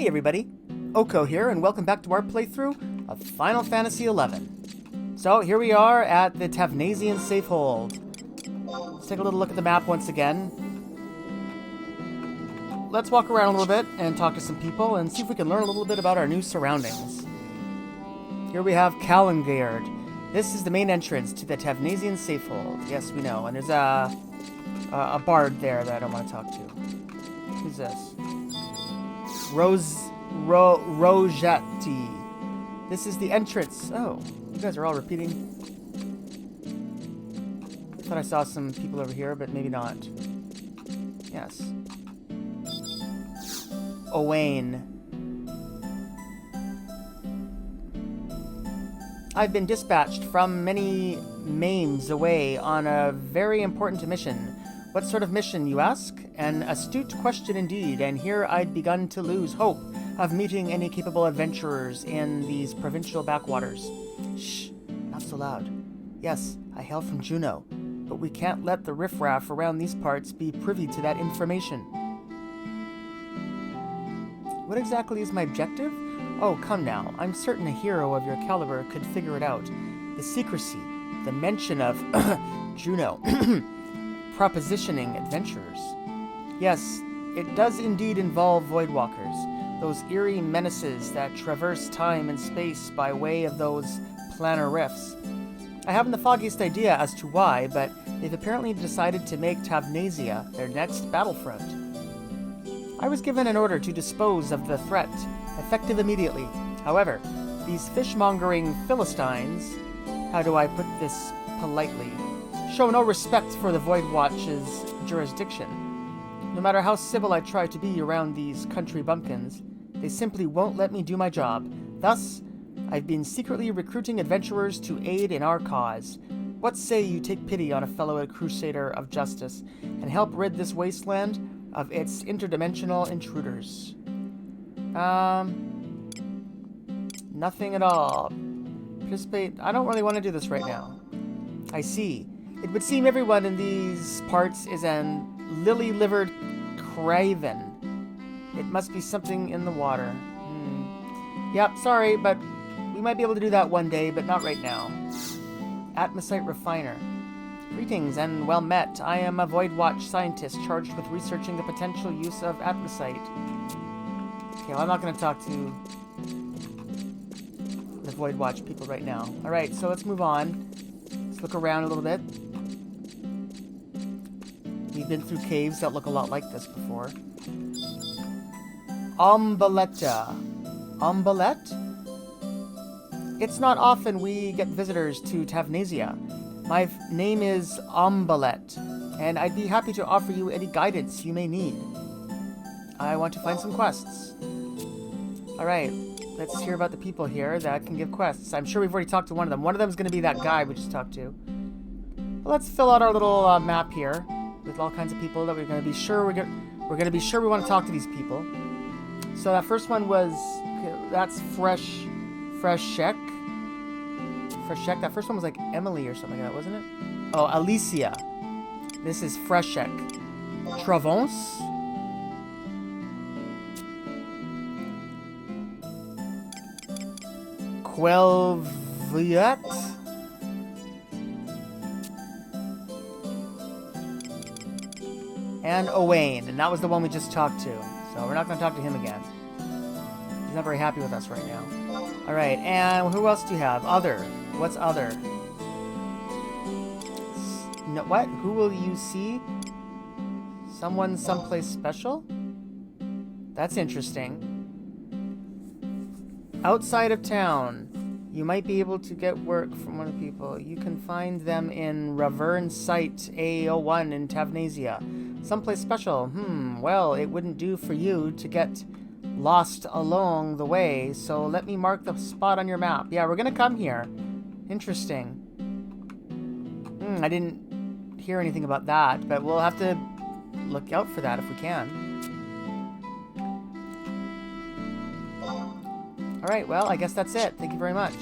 Hey everybody, Oko here, and welcome back to our playthrough of Final Fantasy XI. So here we are at the Tavnasian Safehold. Let's take a little look at the map once again. Let's walk around a little bit and talk to some people and see if we can learn a little bit about our new surroundings. Here we have Kalengard. This is the main entrance to the Tavnasian Safehold. Yes, we know. And there's a bard there that I don't want to talk to. Who's this? Rogetti. This is the entrance. Oh, you guys are all repeating. I thought I saw some people over here, but maybe not. Yes. Owain. I've been dispatched from many maims away on a very important mission. What sort of mission, you ask? An astute question indeed, and here I'd begun to lose hope of meeting any capable adventurers in these provincial backwaters. Shh, not so loud. Yes, I hail from Juneau, but we can't let the riffraff around these parts be privy to that information. What exactly is my objective? Oh, come now, I'm certain a hero of your caliber could figure it out. The secrecy, the mention of Juneau, propositioning adventurers. Yes, it does indeed involve Voidwalkers, those eerie menaces that traverse time and space by way of those planar rifts. I haven't the foggiest idea as to why, but they've apparently decided to make Tavnasia their next battlefront. I was given an order to dispose of the threat, effective immediately. However, these fishmongering Philistines, how do I put this politely, show no respect for the Void Watch's jurisdiction. No matter how civil I try to be around these country bumpkins, they simply won't let me do my job. Thus, I've been secretly recruiting adventurers to aid in our cause. What say you take pity on a fellow crusader of justice and help rid this wasteland of its interdimensional intruders? Nothing at all. Participate. I don't really want to do this right now. I see. It would seem everyone in these parts is an lily-livered craven. It must be something in the water. Yep, sorry, but we might be able to do that one day, but not right now. Atmosite Refiner. Greetings and well met. I am a Void Watch scientist charged with researching the potential use of Atmosite. Okay, well, I'm not going to talk to the Void Watch people right now. Alright, so let's move on. Let's look around a little bit. We've been through caves that look a lot like this before. Ombaletta. Ombalette? It's not often we get visitors to Tavnasia. My name is Ombalette, and I'd be happy to offer you any guidance you may need. I want to find some quests. Alright, let's hear about the people here that can give quests. I'm sure we've already talked to one of them. One of them is going to be that guy we just talked to. Well, let's fill out our little map here with all kinds of people that we're going to be sure we're going to be sure we want to talk to these people. So that first one was that's Freshek. That first one was like Emily or something like that, wasn't it? Oh, Alicia. This is Freshek. Travons. Quelviat. And Owain, and that was the one we just talked to. So we're not going to talk to him again. He's not very happy with us right now. Alright, and who else do you have? Other. What's other? No, what? Who will you see? Someone someplace special? That's interesting. Outside of town, you might be able to get work from one of the people. You can find them in Ravern Site A01 in Tavnasia. Someplace special. Well, it wouldn't do for you to get lost along the way, so let me mark the spot on your map. Yeah, we're gonna come here. Interesting. I didn't hear anything about that, but we'll have to look out for that if we can. Alright, well, I guess that's it. Thank you very much.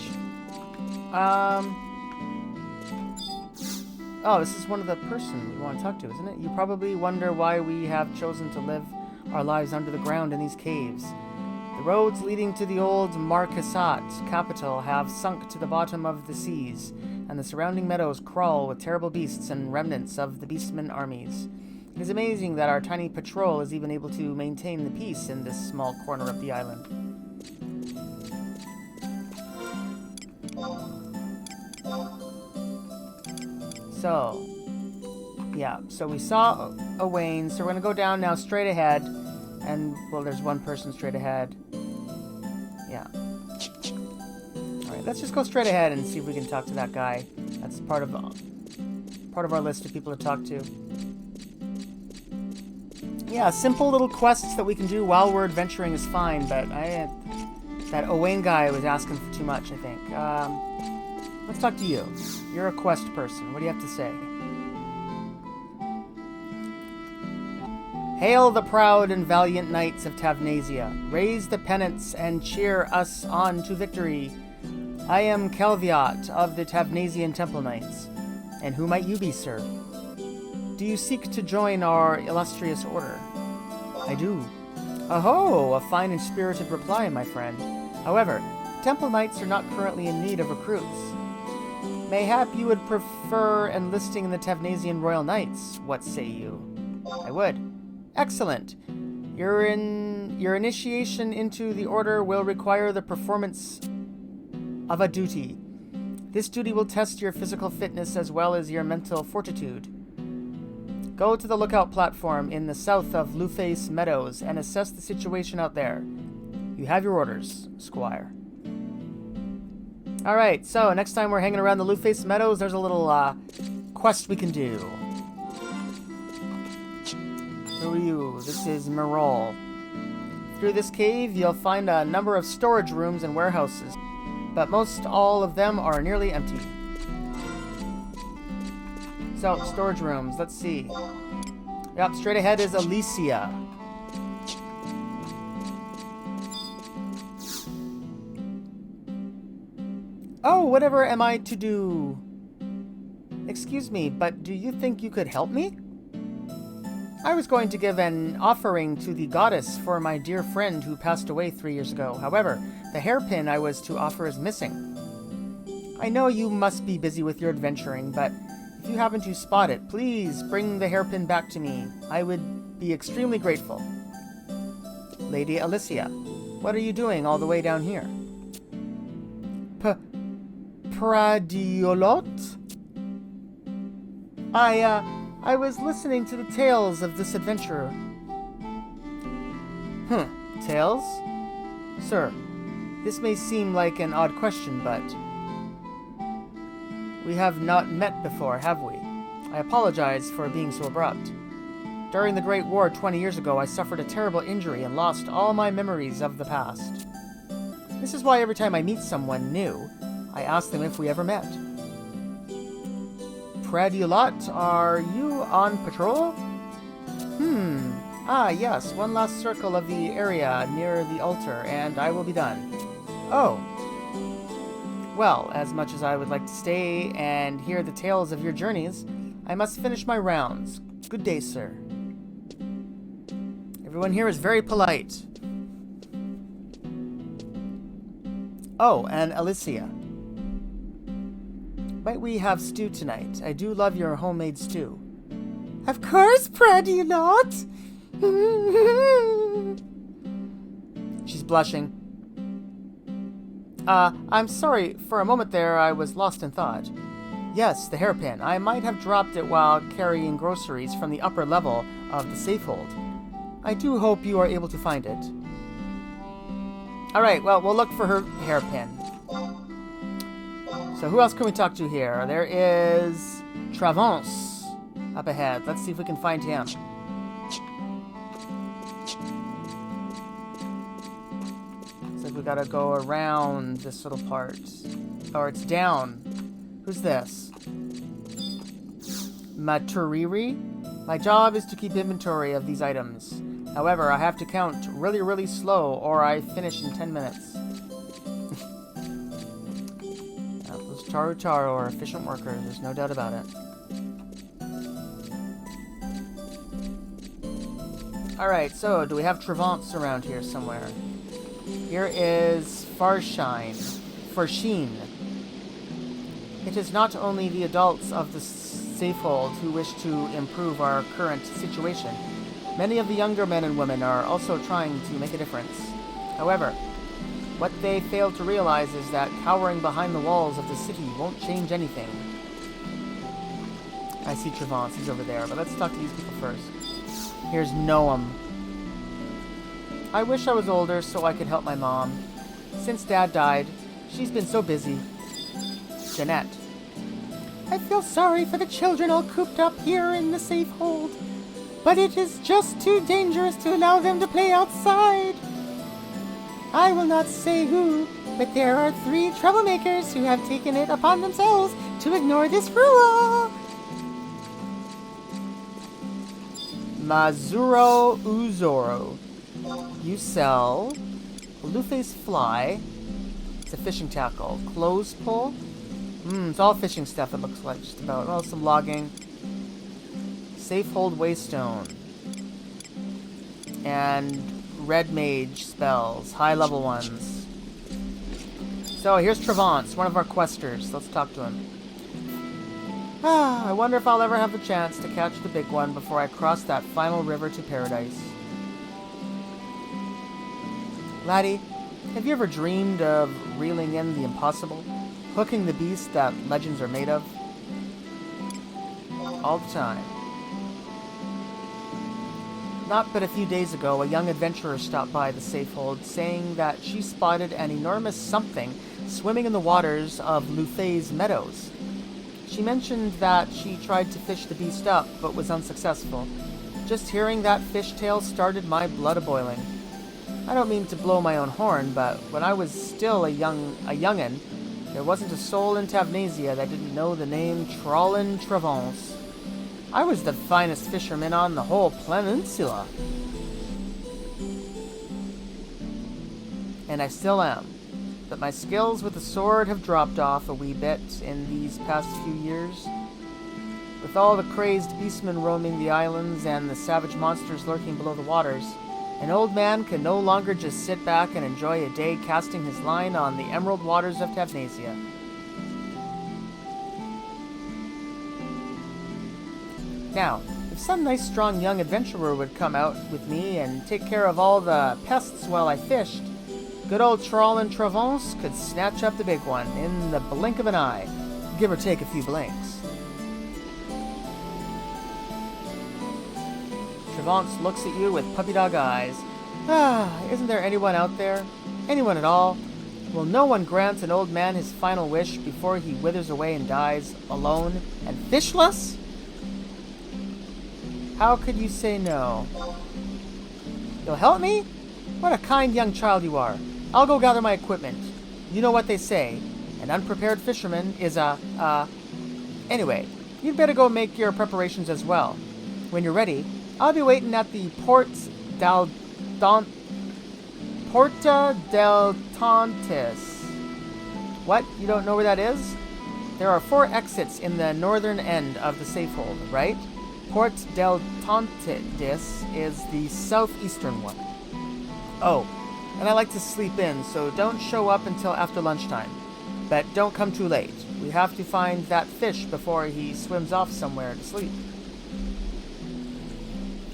Oh, this is one of the person we want to talk to, isn't it? You probably wonder why we have chosen to live our lives under the ground in these caves. The The roads leading to the old Marquessate capital have sunk to the bottom of the seas, and the surrounding meadows crawl with terrible beasts and remnants of the beastmen armies. It is amazing that our tiny patrol is even able to maintain the peace in this small corner of the island. So, yeah, so we saw Owain, so we're going to go down now straight ahead, and, well, there's one person straight ahead. Yeah. Alright, let's just go straight ahead and see if we can talk to that guy. That's part of our list of people to talk to. Yeah, simple little quests that we can do while we're adventuring is fine, but that Owain guy was asking for too much, I think. Let's talk to you. You're a quest person. What do you have to say? Hail the proud and valiant knights of Tavnasia. Raise the pennants and cheer us on to victory. I am Kelviot of the Tavnasian Temple Knights. And who might you be, sir? Do you seek to join our illustrious order? I do. Oh, a fine and spirited reply, my friend. However, Temple Knights are not currently in need of recruits. Mayhap you would prefer enlisting in the Tavnasian Royal Knights. What say you? I would. Excellent. Your initiation into the order will require the performance of a duty. This duty will test your physical fitness as well as your mental fortitude. Go to the lookout platform in the south of Luface Meadows and assess the situation out there. You have your orders, Squire. Alright, so next time we're hanging around the Luface Meadows, there's a little quest we can do. Who are you? This is Merol. Through this cave, you'll find a number of storage rooms and warehouses, but most all of them are nearly empty. So, storage rooms, let's see. Yep, straight ahead is Alicia. Oh, whatever am I to do? Excuse me, but do you think you could help me? I was going to give an offering to the goddess for my dear friend who passed away 3 years ago. However, the hairpin I was to offer is missing. I know you must be busy with your adventuring, but if you happen to spot it, please bring the hairpin back to me. I would be extremely grateful. Lady Alicia, what are you doing all the way down here? Pradiolot? I was listening to the tales of this adventurer. Tales? Sir, this may seem like an odd question, but we have not met before, have we? I apologize for being so abrupt. During the Great War 20 years ago, I suffered a terrible injury and lost all my memories of the past. This is why every time I meet someone new, I ask them if we ever met. Pradiolot, are you on patrol? Yes, one last circle of the area near the altar, and I will be done. Oh. Well, as much as I would like to stay and hear the tales of your journeys, I must finish my rounds. Good day, sir. Everyone here is very polite. Oh, and Alicia. Might we have stew tonight? I do love your homemade stew. Of course, Pradiolot! She's blushing. I'm sorry, for a moment there I was lost in thought. Yes, the hairpin. I might have dropped it while carrying groceries from the upper level of the safe hold. I do hope you are able to find it. Alright, well, we'll look for her hairpin. So who else can we talk to here? There is Travance up ahead. Let's see if we can find him. Looks like we gotta go around this little part. Or it's down. Who's this? Maturiri? My job is to keep inventory of these items. However, I have to count really, really slow or I finish in 10 minutes. Those Taru are efficient workers, there's no doubt about it. Alright, so do we have Travance around here somewhere? Here is Farshine. It is not only the adults of the Safehold who wish to improve our current situation. Many of the younger men and women are also trying to make a difference. However, what they fail to realize is that cowering behind the walls of the city won't change anything. I see Trevance, he's over there, but let's talk to these people first. Here's Noam. I wish I was older so I could help my mom. Since Dad died, she's been so busy. Jeanette. I feel sorry for the children all cooped up here in the Safehold, but it is just too dangerous to allow them to play outside. I will not say who, but there are 3 troublemakers who have taken it upon themselves to ignore this rule. Mazuro Uzoro. You sell Blueface Fly. It's a fishing tackle. Clothes pull. It's all fishing stuff, it looks like, just about. Well, some logging. Safehold Waystone. And Red Mage spells. High-level ones. So, here's Trevance, one of our questers. Let's talk to him. I wonder if I'll ever have the chance to catch the big one before I cross that final river to paradise. Laddie, have you ever dreamed of reeling in the impossible? Hooking the beast that legends are made of? All the time. Not but a few days ago, a young adventurer stopped by the Safehold, saying that she spotted an enormous something swimming in the waters of Lufay's meadows. She mentioned that she tried to fish the beast up, but was unsuccessful. Just hearing that fishtail started my blood a-boiling. I don't mean to blow my own horn, but when I was still a youngin', there wasn't a soul in Tavnasia that didn't know the name Trollin Trevance. I was the finest fisherman on the whole peninsula. And I still am. But my skills with the sword have dropped off a wee bit in these past few years. With all the crazed beastmen roaming the islands and the savage monsters lurking below the waters, an old man can no longer just sit back and enjoy a day casting his line on the emerald waters of Tavnasia. Now, if some nice strong young adventurer would come out with me and take care of all the pests while I fished, good old Trollin Trevance could snatch up the big one in the blink of an eye, give or take a few blinks. Trevance looks at you with puppy dog eyes. Isn't there anyone out there? Anyone at all? Will no one grant an old man his final wish before he withers away and dies, alone and fishless? How could you say no? You'll help me? What a kind young child you are. I'll go gather my equipment. You know what they say. An unprepared fisherman is Anyway, you'd better go make your preparations as well. When you're ready, I'll be waiting at the Porta del Tontis. What? You don't know where that is? There are 4 exits in the northern end of the Safehold, right? Port del Tontis is the southeastern one. Oh, and I like to sleep in, so don't show up until after lunchtime. But don't come too late. We have to find that fish before he swims off somewhere to sleep.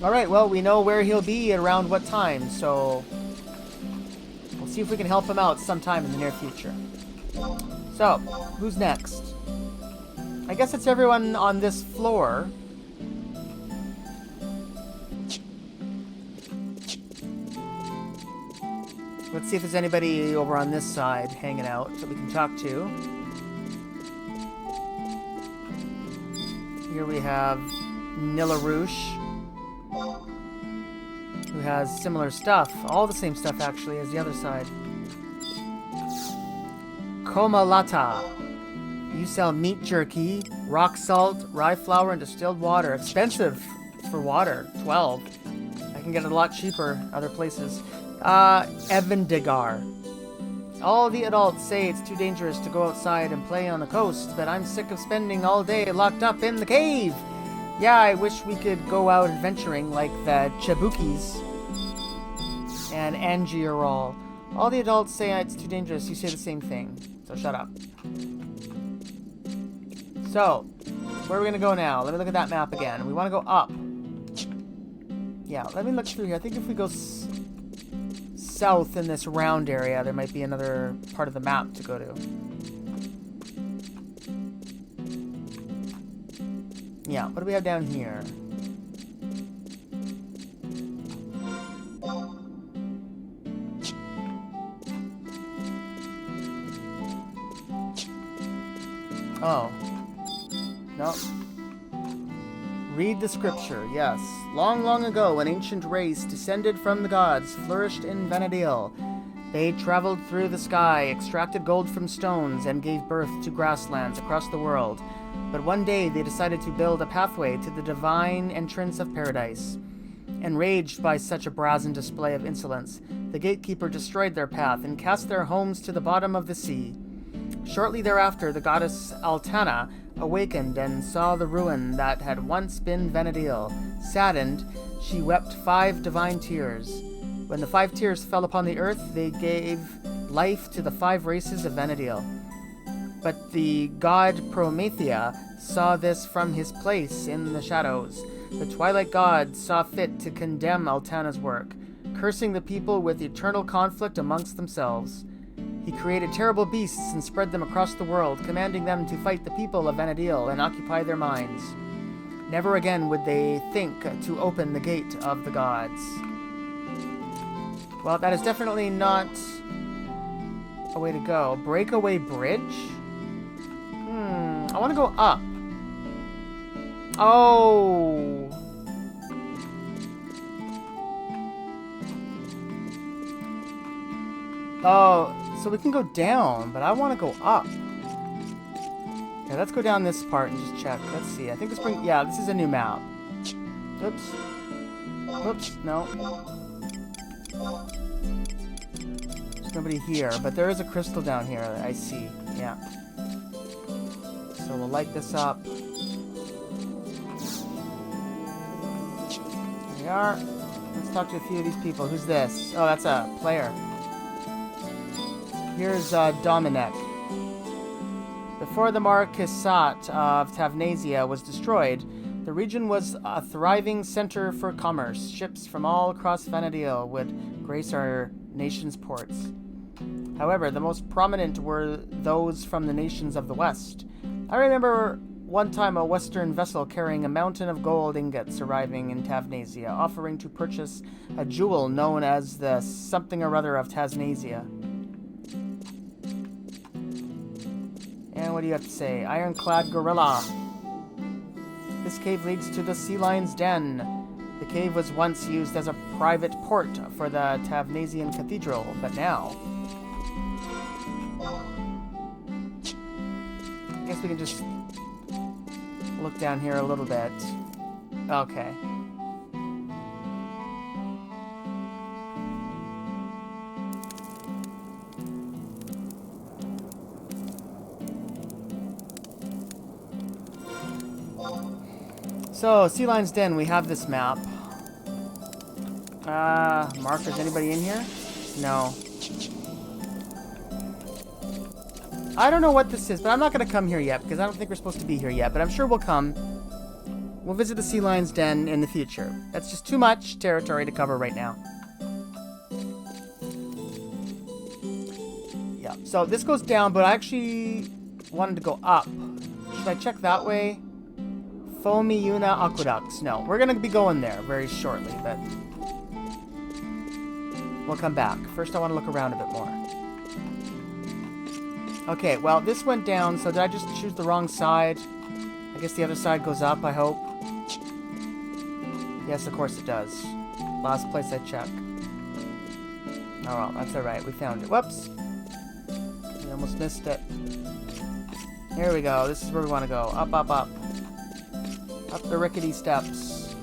Alright, well, we know where he'll be at around what time, so we'll see if we can help him out sometime in the near future. So, who's next? I guess it's everyone on this floor. Let's see if there's anybody over on this side hanging out that we can talk to. Here we have Nilarouche, who has similar stuff. All the same stuff, actually, as the other side. Komalata. You sell meat jerky, rock salt, rye flour, and distilled water. Expensive for water. 12. I can get it a lot cheaper other places. Evendigar. All the adults say it's too dangerous to go outside and play on the coast, but I'm sick of spending all day locked up in the cave. Yeah, I wish we could go out adventuring like the Chabukis and Angierol. All the adults say it's too dangerous. You say the same thing. So shut up. So, where are we going to go now? Let me look at that map again. We want to go up. Yeah, let me look through here. I think if we go south in this round area, there might be another part of the map to go to. Yeah, what do we have down here? Oh. No. Read the scripture, yes. Long, long ago, an ancient race descended from the gods flourished in Vanadil. They traveled through the sky, extracted gold from stones, and gave birth to grasslands across the world. But one day they decided to build a pathway to the divine entrance of paradise. Enraged by such a brazen display of insolence, the gatekeeper destroyed their path and cast their homes to the bottom of the sea. Shortly thereafter, the goddess Altana awakened and saw the ruin that had once been Vanadil. Saddened, she wept 5 divine tears. When the 5 tears fell upon the earth, they gave life to the 5 races of Vanadil. But the god Promethea saw this from his place in the shadows. The Twilight God saw fit to condemn Altana's work, cursing the people with eternal conflict amongst themselves. He created terrible beasts and spread them across the world, commanding them to fight the people of Vanadil and occupy their minds. Never again would they think to open the gate of the gods. Well, that is definitely not a way to go. Breakaway bridge? I want to go up. Oh. Oh, so we can go down, but I want to go up. Yeah, let's go down this part and just check. Let's see. I think this yeah, this is a new map. Oops. Oops, no. There's nobody here, but there is a crystal down here, I see. Yeah. So we'll light this up. Here we are. Let's talk to a few of these people. Who's this? Oh, that's a player. Here's Dominic. Before the Marquisate of Tavnasia was destroyed, the region was a thriving center for commerce. Ships from all across Vanadil would grace our nation's ports. However, the most prominent were those from the nations of the West. I remember one time a Western vessel carrying a mountain of gold ingots arriving in Tavnasia, offering to purchase a jewel known as the something or other of Tavnasia. And what do you have to say? Ironclad gorilla. This cave leads to the sea lion's den. The cave was once used as a private port for the Tavnasian cathedral, but now... I guess we can just look down here a little bit. Okay. So, Sea Lion's Den, we have this map. Mark, is anybody in here? No. I don't know what this is, but I'm not going to come here yet, because I don't think we're supposed to be here yet, but I'm sure we'll come. We'll visit the Sea Lion's Den in the future. That's just too much territory to cover right now. Yeah, so this goes down, but I actually wanted to go up. Should I check that way? Fomiuna Aqueducts. No, we're going to be going there very shortly, but we'll come back. First, I want to look around a bit more. Okay, well, this went down, so did I just choose the wrong side? I guess the other side goes up, I hope. Yes, of course it does. Last place I checked. Oh, well, that's alright. We found it. Whoops. We almost missed it. Here we go. This is where we want to go. Up, up, up. Up the rickety steps.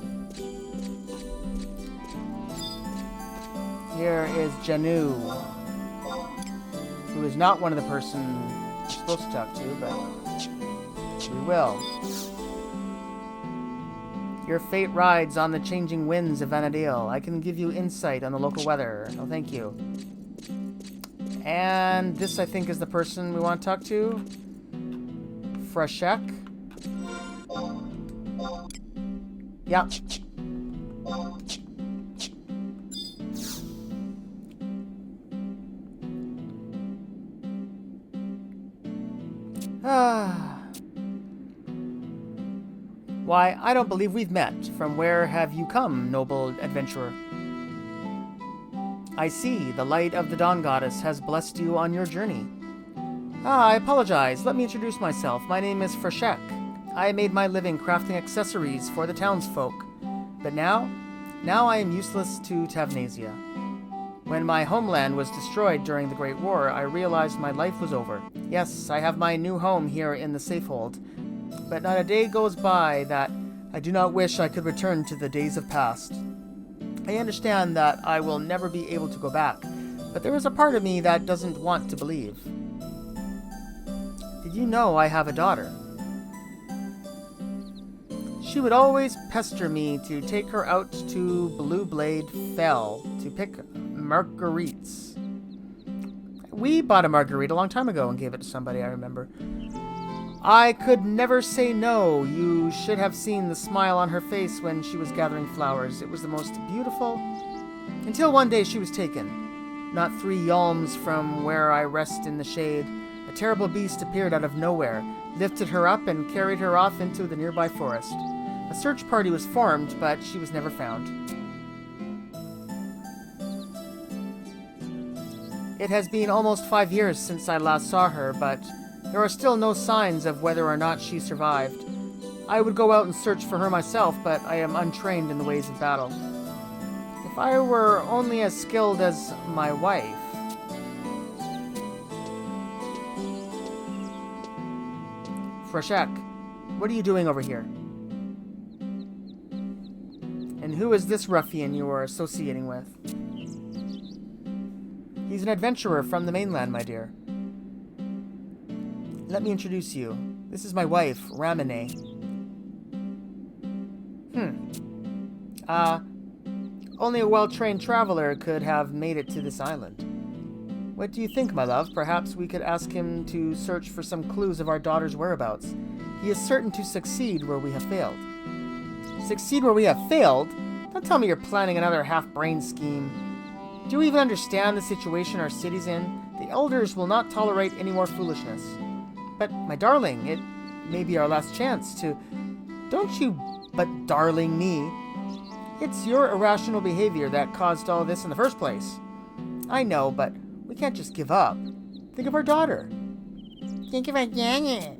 Here is Janu, who is not one of the person we're supposed to talk to, but we will. Your fate rides on the changing winds of Vanadil. I can give you insight on the local weather. No, thank you. And this, I think, is the person we want to talk to. Freshek. Yep. Why, I don't believe we've met. From where have you come, noble adventurer? I see, the light of the Dawn Goddess has blessed you on your journey. I apologize. Let me introduce myself. My name is Freshek. I made my living crafting accessories for the townsfolk. But now I am useless to Tavnasia. When my homeland was destroyed during the Great War, I realized my life was over. Yes, I have my new home here in the Safehold. But not a day goes by that I do not wish I could return to the days of past. I understand that I will never be able to go back, but there is a part of me that doesn't want to believe. Did you know I have a daughter? She would always pester me to take her out to Blue Blade Fell to pick marguerites. We bought a marguerite a long time ago and gave it to somebody, I remember. I could never say no. You should have seen the smile on her face when she was gathering flowers. It was the most beautiful. Until one day she was taken. Not 3 yalms from where I rest in the shade, a terrible beast appeared out of nowhere, lifted her up and carried her off into the nearby forest. A search party was formed, but she was never found. It has been almost 5 years since I last saw her, but there are still no signs of whether or not she survived. I would go out and search for her myself, but I am untrained in the ways of battle. If I were only as skilled as my wife... Freshek, what are you doing over here? And who is this ruffian you are associating with? He's an adventurer from the mainland, my dear. Let me introduce you. This is my wife, Ramine. Only a well-trained traveler could have made it to this island. What do you think, my love? Perhaps we could ask him to search for some clues of our daughter's whereabouts. He is certain to succeed where we have failed. Succeed where we have failed? Don't tell me you're planning another half-brain scheme. Do you even understand the situation our city's in? The elders will not tolerate any more foolishness. But, my darling, it may be our last chance to... Don't you but darling me. It's your irrational behavior that caused all this in the first place. I know, but we can't just give up. Think of our daughter. Think of our daughter.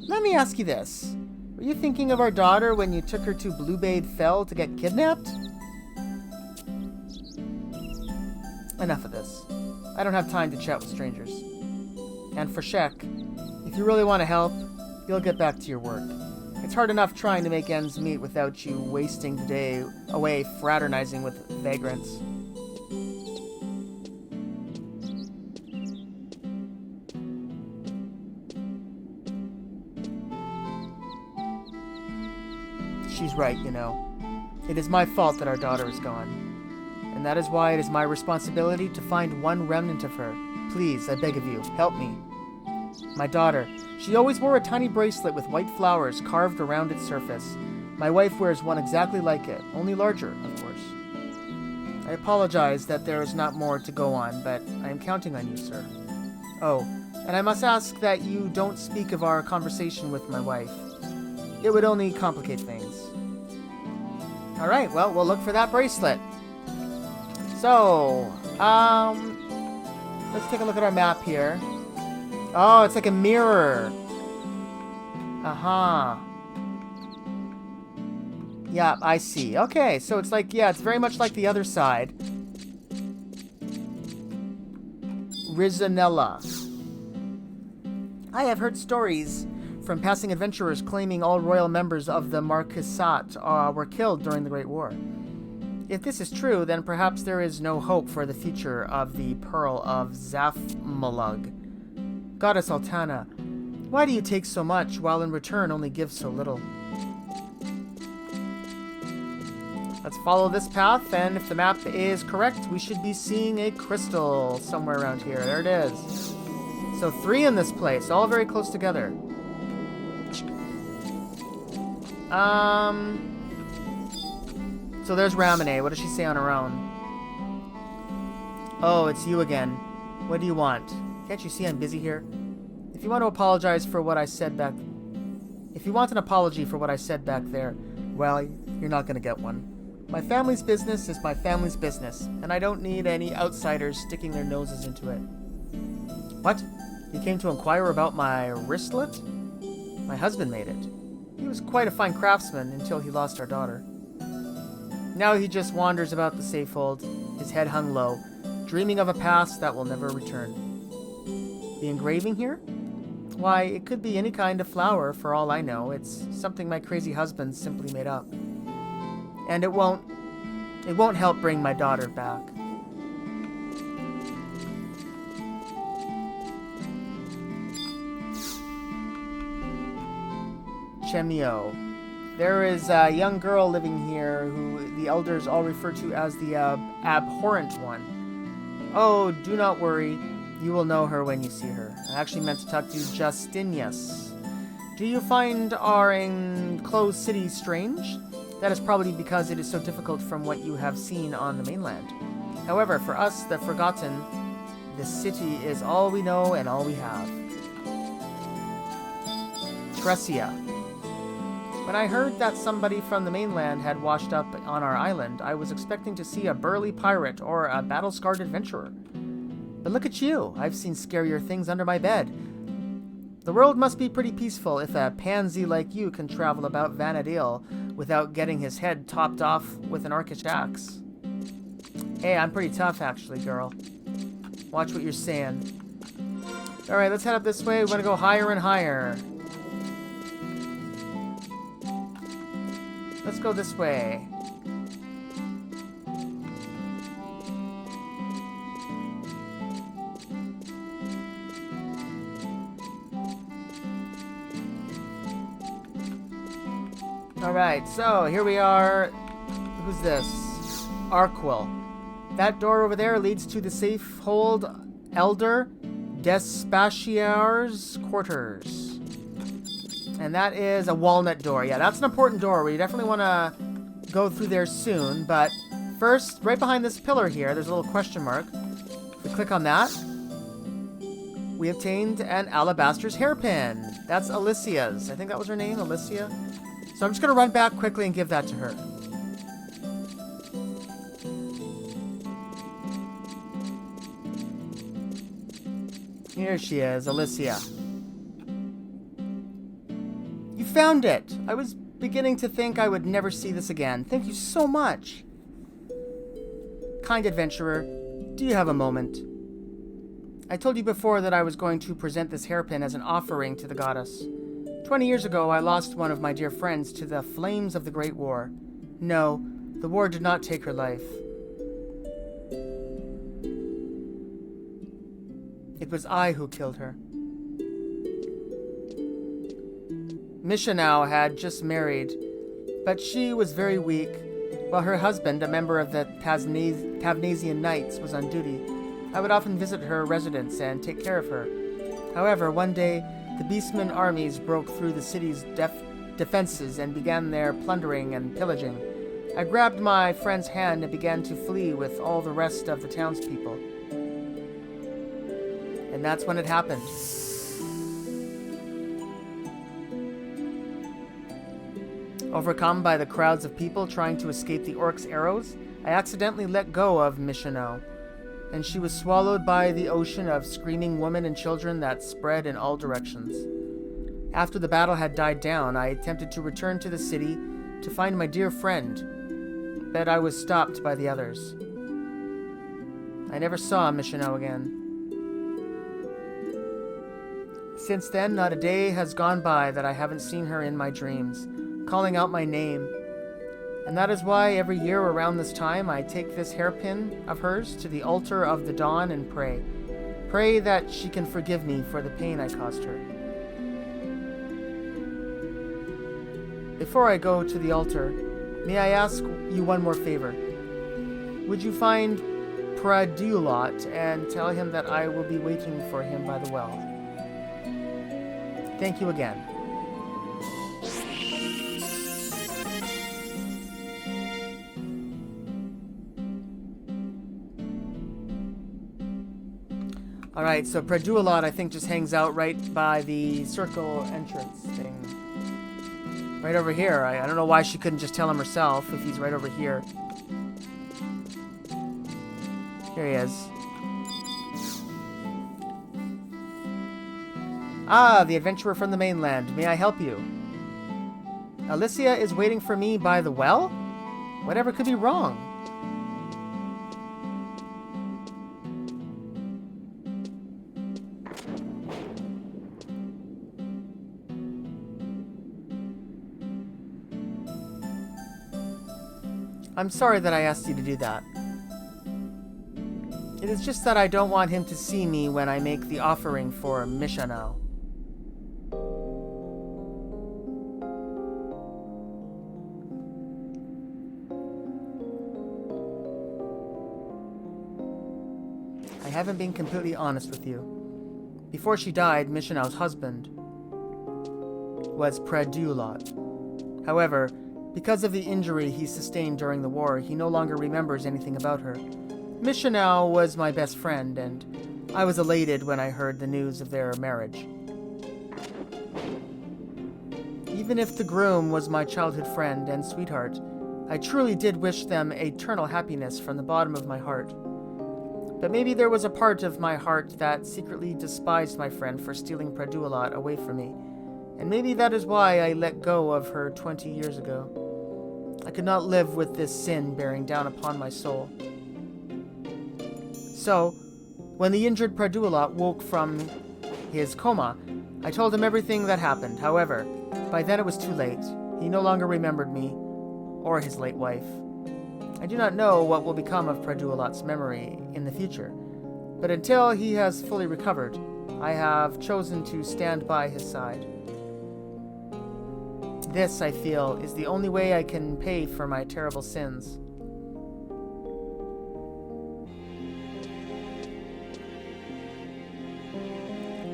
Let me ask you this. Were you thinking of our daughter when you took her to Blue Blade Fell to get kidnapped? Enough of this. I don't have time to chat with strangers. And Freshek, if you really want to help, you'll get back to your work. It's hard enough trying to make ends meet without you wasting the day away fraternizing with vagrants. She's right, you know. It is my fault that our daughter is gone. And that is why it is my responsibility to find one remnant of her. Please, I beg of you, help me. My daughter, she always wore a tiny bracelet with white flowers carved around its surface. My wife wears one exactly like it, only larger, of course. I apologize that there is not more to go on, but I am counting on you, sir. Oh, and I must ask that you don't speak of our conversation with my wife. It would only complicate things. Alright, well, we'll look for that bracelet. So, let's take a look at our map here. Oh, it's like a mirror. Yeah, I see. Okay, so it's like, yeah, it's very much like the other side. Rizanella. I have heard stories from passing adventurers claiming all royal members of the Marquisate were killed during the Great War. If this is true, then perhaps there is no hope for the future of the Pearl of Zafmalug. Goddess Altana, why do you take so much while in return only give so little? Let's follow this path, and if the map is correct, we should be seeing a crystal somewhere around here. There it is. So 3 in this place, all very close together. So there's Ramune. What does she say on her own? Oh, it's you again. What do you want? Can't you see I'm busy here? If you want to apologize for what I said back... If you want an apology for what I said back there, well, you're not going to get one. My family's business is my family's business, and I don't need any outsiders sticking their noses into it. What? You came to inquire about my wristlet? My husband made it. He was quite a fine craftsman until he lost our daughter. Now he just wanders about the safehold, his head hung low, dreaming of a past that will never return. The engraving here? Why, it could be any kind of flower for all I know. It's something my crazy husband simply made up. And it won't help bring my daughter back. Chemio. There is a young girl living here who the elders all refer to as the abhorrent one. Oh, do not worry. You will know her when you see her. I actually meant to talk to Justinius. Do you find our enclosed city strange? That is probably because it is so difficult from what you have seen on the mainland. However, for us, the Forgotten, the city is all we know and all we have. Tresia. When I heard that somebody from the mainland had washed up on our island, I was expecting to see a burly pirate or a battle-scarred adventurer. But look at you. I've seen scarier things under my bed. The world must be pretty peaceful if a pansy like you can travel about Vanadil without getting his head topped off with an orcish axe. Hey, I'm pretty tough, actually, girl. Watch what you're saying. Alright, let's head up this way. We're gonna go higher and higher. Let's go this way. Alright, so here we are. Who's this? Arquil. That door over there leads to the safe hold Elder Despachiar's quarters. And that is a walnut door. Yeah, that's an important door. We definitely want to go through there soon. But first, right behind this pillar here, there's a little question mark. If we click on that, we obtained an alabaster's hairpin. That's Alicia's. I think that was her name, Alicia. So I'm just going to run back quickly and give that to her. Here she is, Alicia. You found it! I was beginning to think I would never see this again. Thank you so much. Kind adventurer, do you have a moment? I told you before that I was going to present this hairpin as an offering to the goddess. 20 years ago, I lost one of my dear friends to the flames of the Great War. No, the war did not take her life. It was I who killed her. Mishanau had just married, but she was very weak, while her husband, a member of the Tavnasian Knights, was on duty. I would often visit her residence and take care of her. However, one day, the Beastman armies broke through the city's defenses and began their plundering and pillaging. I grabbed my friend's hand and began to flee with all the rest of the townspeople. And that's when it happened. Overcome by the crowds of people trying to escape the orcs' arrows, I accidentally let go of Mishanau, and she was swallowed by the ocean of screaming women and children that spread in all directions. After the battle had died down, I attempted to return to the city to find my dear friend, but I was stopped by the others. I never saw Mishanau again. Since then, not a day has gone by that I haven't seen her in my dreams, calling out my name. And that is why every year around this time I take this hairpin of hers to the altar of the dawn and pray. Pray that she can forgive me for the pain I caused her. Before I go to the altar, May I ask you one more favor? Would you find Pradulot and tell him that I will be waiting for him by the well? Thank you again. Alright, so Pradulot I think just hangs out right by the circle entrance thing. Right over here. I don't know why she couldn't just tell him herself if he's right over here. Here he is. Ah, the adventurer from the mainland. May I help you? Alicia is waiting for me by the well? Whatever could be wrong? I'm sorry that I asked you to do that. It is just that I don't want him to see me when I make the offering for Mishano. I haven't been completely honest with you. Before she died, Mishano's husband was Pradulot. However, because of the injury he sustained during the war, he no longer remembers anything about her. Mishano was my best friend, and I was elated when I heard the news of their marriage. Even if the groom was my childhood friend and sweetheart, I truly did wish them eternal happiness from the bottom of my heart. But maybe there was a part of my heart that secretly despised my friend for stealing Pradulot away from me, and maybe that is why I let go of her 20 years ago. I could not live with this sin bearing down upon my soul. So, when the injured Pradulot woke from his coma, I told him everything that happened. However, by then it was too late. He no longer remembered me, or his late wife. I do not know what will become of Pradulot's memory in the future, but until he has fully recovered, I have chosen to stand by his side. This, I feel, is the only way I can pay for my terrible sins.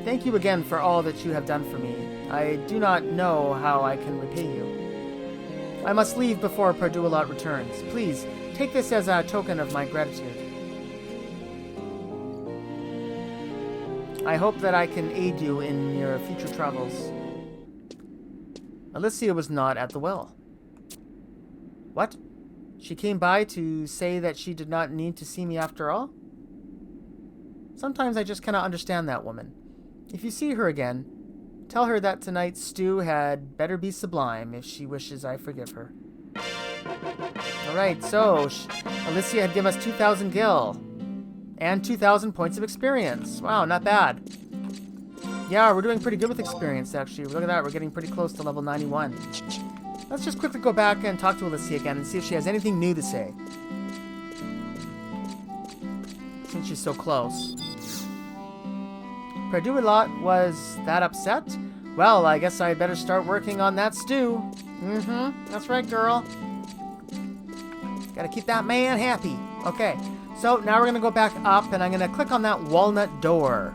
Thank you again for all that you have done for me. I do not know how I can repay you. I must leave before Pradulot returns. Please, take this as a token of my gratitude. I hope that I can aid you in your future travels. Alicia was not at the well. What? She came by to say that she did not need to see me after all? Sometimes I just cannot understand that woman. If you see her again, tell her that tonight's stew had better be sublime if she wishes I forgive her. Alright, so Alicia had given us 2,000 gil and 2,000 points of experience. Wow, not bad. Yeah, we're doing pretty good with experience, actually. Look at that, we're getting pretty close to level 91. Let's just quickly go back and talk to Alicia again and see if she has anything new to say. Since she's so close. Pradulot was that upset? Well, I guess I better start working on that stew. That's right, girl. Gotta keep that man happy. Okay, so now we're gonna go back up and I'm gonna click on that walnut door.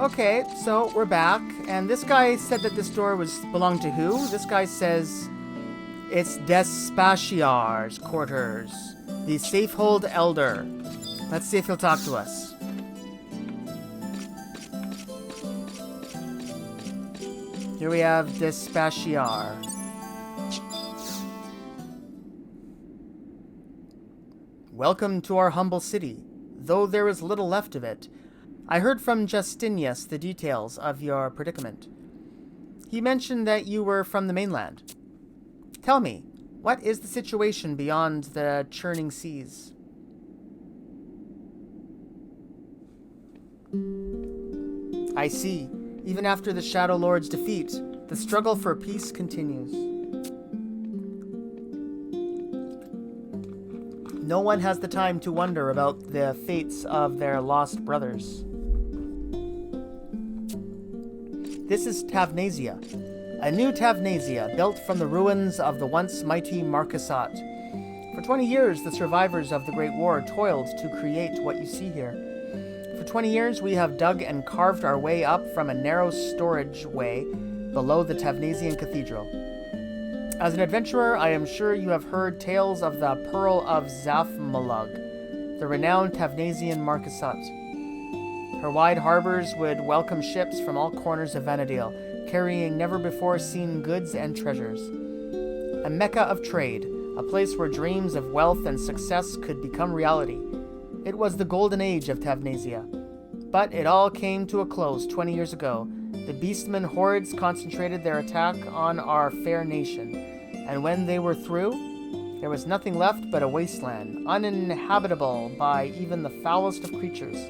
Okay, so we're back, and this guy said that this door belonged to who? This guy says it's Despachiar's quarters, the Safehold Elder. Let's see if he'll talk to us. Here we have Despachiar. Welcome to our humble city, though there is little left of it. I heard from Justinius the details of your predicament. He mentioned that you were from the mainland. Tell me, what is the situation beyond the churning seas? I see. Even after the Shadow Lord's defeat, the struggle for peace continues. No one has the time to wonder about the fates of their lost brothers. This is Tavnasia, a new Tavnasia built from the ruins of the once mighty Marquisate. For 20 years, the survivors of the Great War toiled to create what you see here. For 20 years, we have dug and carved our way up from a narrow storage way below the Tavnasian Cathedral. As an adventurer, I am sure you have heard tales of the Pearl of Zafmalug, the renowned Tavnasian Marquisate. Her wide harbors would welcome ships from all corners of Vanadil, carrying never-before-seen goods and treasures. A mecca of trade, a place where dreams of wealth and success could become reality. It was the golden age of Tavnasia. But it all came to a close 20 years ago. The beastmen hordes concentrated their attack on our fair nation, and when they were through, there was nothing left but a wasteland, uninhabitable by even the foulest of creatures.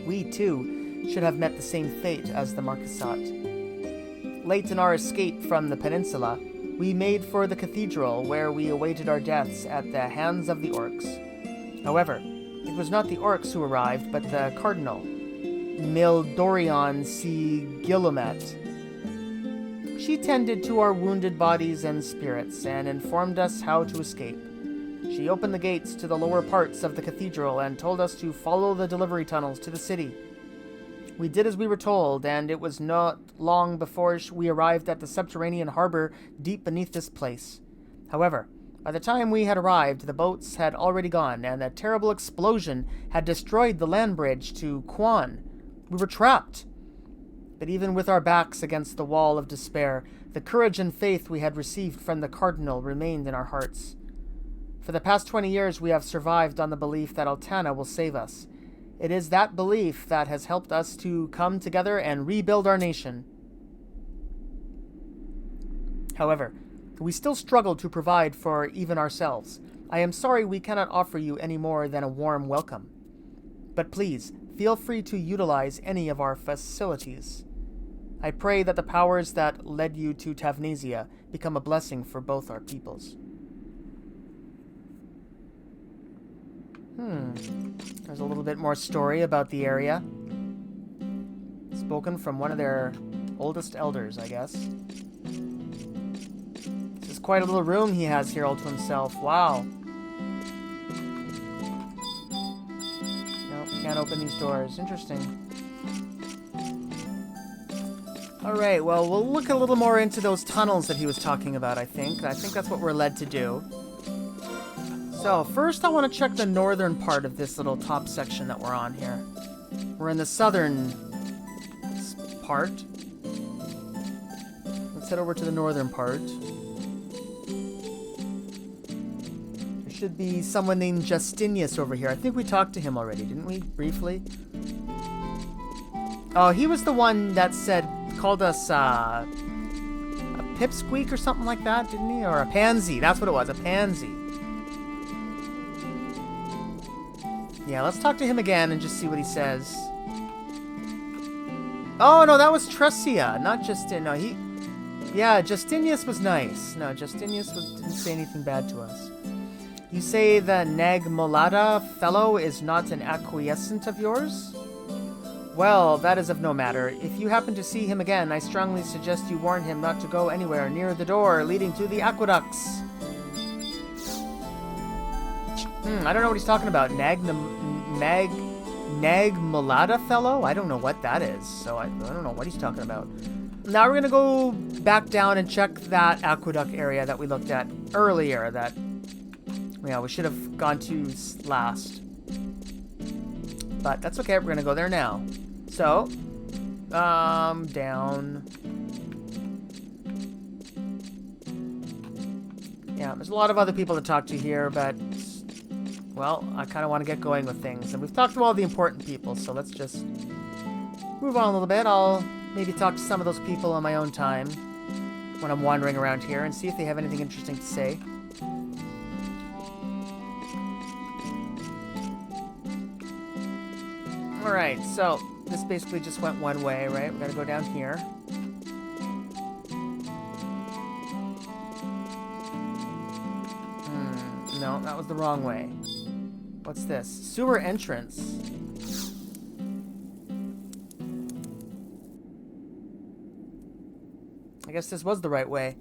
We, too, should have met the same fate as the Marquisate. Late in our escape from the peninsula, we made for the cathedral, where we awaited our deaths at the hands of the orcs. However, it was not the orcs who arrived, but the cardinal, Mildorion C. Gilumet. She tended to our wounded bodies and spirits, and informed us how to escape. She opened the gates to the lower parts of the cathedral and told us to follow the delivery tunnels to the city. We did as we were told, and it was not long before we arrived at the subterranean harbor deep beneath this place. However, by the time we had arrived, the boats had already gone, and a terrible explosion had destroyed the land bridge to Quan. We were trapped. But even with our backs against the wall of despair, the courage and faith we had received from the Cardinal remained in our hearts. For the past 20 years, we have survived on the belief that Altana will save us. It is that belief that has helped us to come together and rebuild our nation. However, we still struggle to provide for even ourselves. I am sorry we cannot offer you any more than a warm welcome. But please, feel free to utilize any of our facilities. I pray that the powers that led you to Tavnasia become a blessing for both our peoples. There's a little bit more story about the area. Spoken from one of their oldest elders, I guess. This is quite a little room he has here all to himself. Wow. Nope, can't open these doors. Interesting. Alright, well, we'll look a little more into those tunnels that he was talking about, I think. I think that's what we're led to do. So, first I want to check the northern part of this little top section that we're on here. We're in the southern part. Let's head over to the northern part. There should be someone named Justinius over here. I think we talked to him already, didn't we? Briefly? Oh, he was the one that called us, a pipsqueak or something like that, didn't he? Or a pansy. That's what it was, a pansy. Yeah, let's talk to him again and just see what he says. Oh, no, that was Tressia, not Justin. No, yeah, Justinius was nice. No, Justinius didn't say anything bad to us. You say the Nagmolada fellow is not an acquiescent of yours? Well, that is of no matter. If you happen to see him again, I strongly suggest you warn him not to go anywhere near the door leading to the aqueducts. I don't know what he's talking about. Nagmolada fellow? I don't know what that is, so I don't know what he's talking about. Now we're going to go back down and check that aqueduct area that we looked at earlier that, yeah, we should have gone to last. But that's okay, we're going to go there now. So, down. Yeah, there's a lot of other people to talk to here, but, well, I kind of want to get going with things. And we've talked to all the important people, so let's just move on a little bit. I'll maybe talk to some of those people on my own time when I'm wandering around here and see if they have anything interesting to say. Alright, so this basically just went one way, right? We gotta go down here. No, that was the wrong way. What's this? Sewer entrance. I guess this was the right way.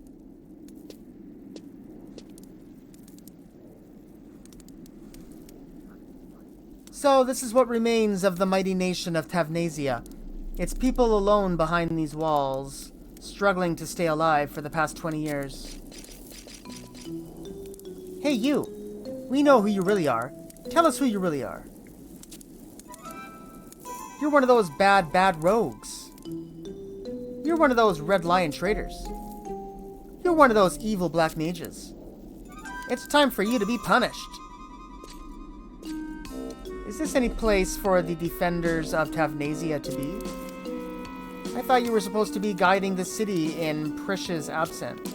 So, this is what remains of the mighty nation of Tavnasia. Its people alone behind these walls, struggling to stay alive for the past 20 years. Hey, you! We know who you really are. Tell us who you really are. You're one of those bad rogues. You're one of those Red Lion traders. You're one of those evil black mages. It's time for you to be punished. Is this any place for the defenders of Tavnasia to be? I thought you were supposed to be guiding the city in Prish's absence.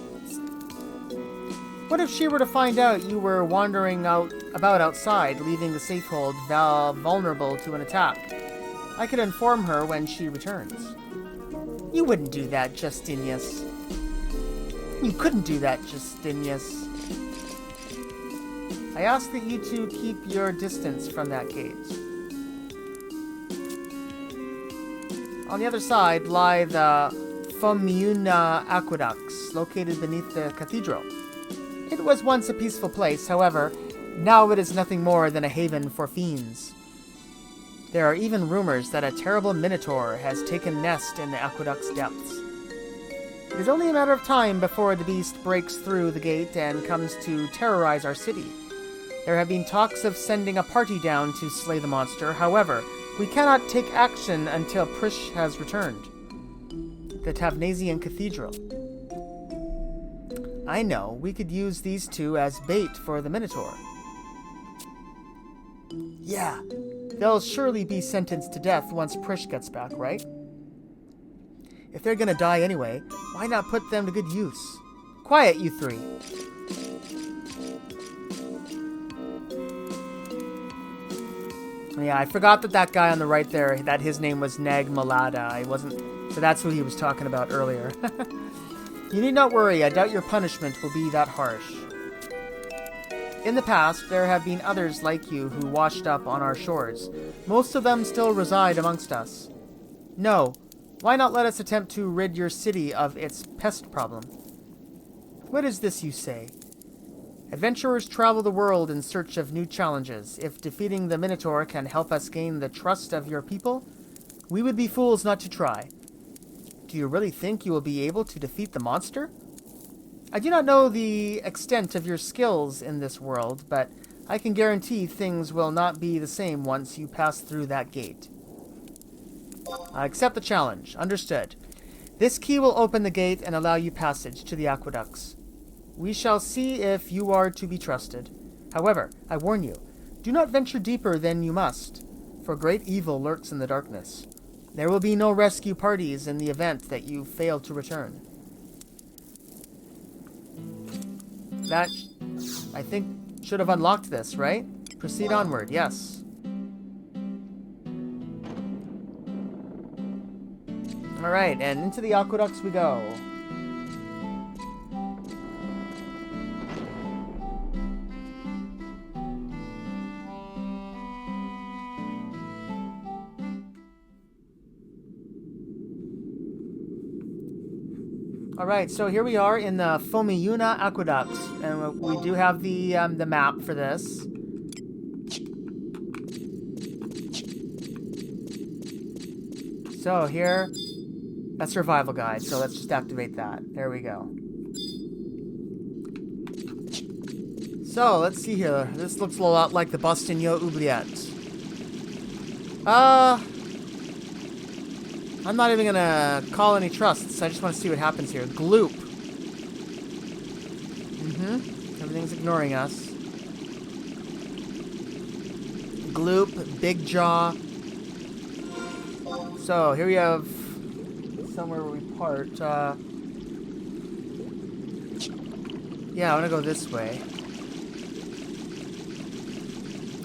What if she were to find out you were wandering about outside, leaving the safehold vulnerable to an attack? I could inform her when she returns. You wouldn't do that, Justinius. You couldn't do that, Justinius. I ask that you two keep your distance from that gate. On the other side lie the Fomiuna aqueducts, located beneath the cathedral. It was once a peaceful place, however, now it is nothing more than a haven for fiends. There are even rumors that a terrible minotaur has taken nest in the aqueduct's depths. It is only a matter of time before the beast breaks through the gate and comes to terrorize our city. There have been talks of sending a party down to slay the monster, however, we cannot take action until Prish has returned. The Tavnasian Cathedral. I know, we could use these two as bait for the Minotaur. Yeah, they'll surely be sentenced to death once Prish gets back, right? If they're gonna die anyway, why not put them to good use? Quiet, you three. Yeah, I forgot that guy on the right there, that his name was Nag Malada. So that's who he was talking about earlier. You need not worry, I doubt your punishment will be that harsh. In the past, there have been others like you who washed up on our shores. Most of them still reside amongst us. No, why not let us attempt to rid your city of its pest problem? What is this you say? Adventurers travel the world in search of new challenges. If defeating the Minotaur can help us gain the trust of your people, we would be fools not to try. Do you really think you will be able to defeat the monster? I do not know the extent of your skills in this world, but I can guarantee things will not be the same once you pass through that gate. I accept the challenge. Understood. This key will open the gate and allow you passage to the aqueducts. We shall see if you are to be trusted. However, I warn you, do not venture deeper than you must, for great evil lurks in the darkness. There will be no rescue parties in the event that you fail to return. That, I think, should have unlocked this, right? Proceed onward, yes. Alright, and into the aqueducts we go. Alright, so here we are in the Fomiuna aqueducts, and we do have the map for this. So here, a survival guide, so let's just activate that. There we go. So, let's see here. This looks a lot like the Bastigno Oubliette. I'm not even gonna call any trusts. I just want to see what happens here. Gloop. Everything's ignoring us. Gloop, Big Jaw. So, here we have somewhere where we part. Yeah, I want to go this way.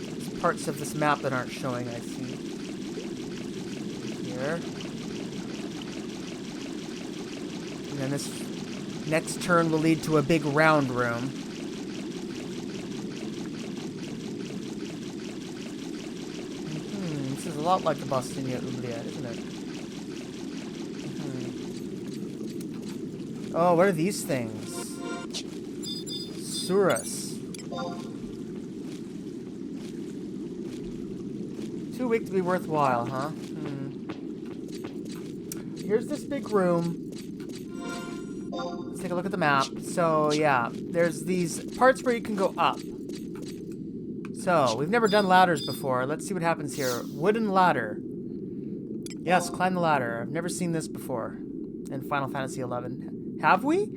There's parts of this map that aren't showing, I see. Here. And then this next turn will lead to a big round room. This is a lot like the Bostinia Oubliette, isn't it? Oh, what are these things? Surus. Too weak to be worthwhile, huh? Here's this big room. Let's take a look at the map. So, yeah, there's these parts where you can go up. So, we've never done ladders before. Let's see what happens here. Wooden ladder. Yes, climb the ladder. I've never seen this before in Final Fantasy XI. Have we?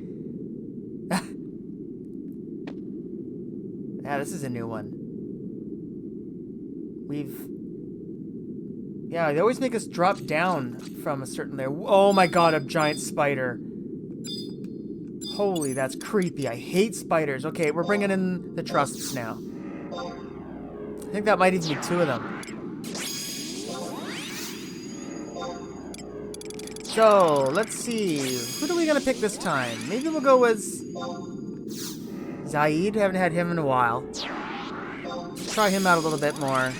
Yeah, this is a new one. Yeah, they always make us drop down from a certain layer. Oh my god, a giant spider. Holy, that's creepy. I hate spiders. Okay, we're bringing in the trusts now. I think that might even be 2 of them. So, let's see. Who are we going to pick this time? Maybe we'll go with Zaid. Haven't had him in a while. Let's try him out a little bit more.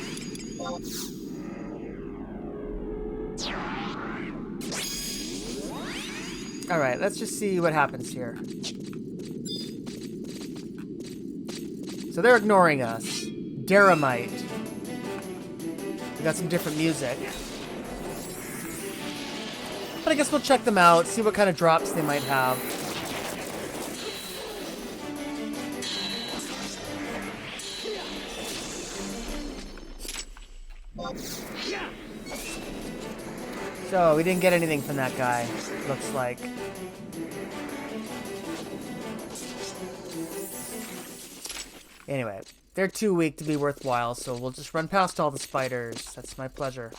Alright, let's just see what happens here. So they're ignoring us. Daramite. We got some different music. But I guess we'll check them out, see what kind of drops they might have. So, we didn't get anything from that guy, looks like. Anyway, they're too weak to be worthwhile, so we'll just run past all the spiders. That's my pleasure.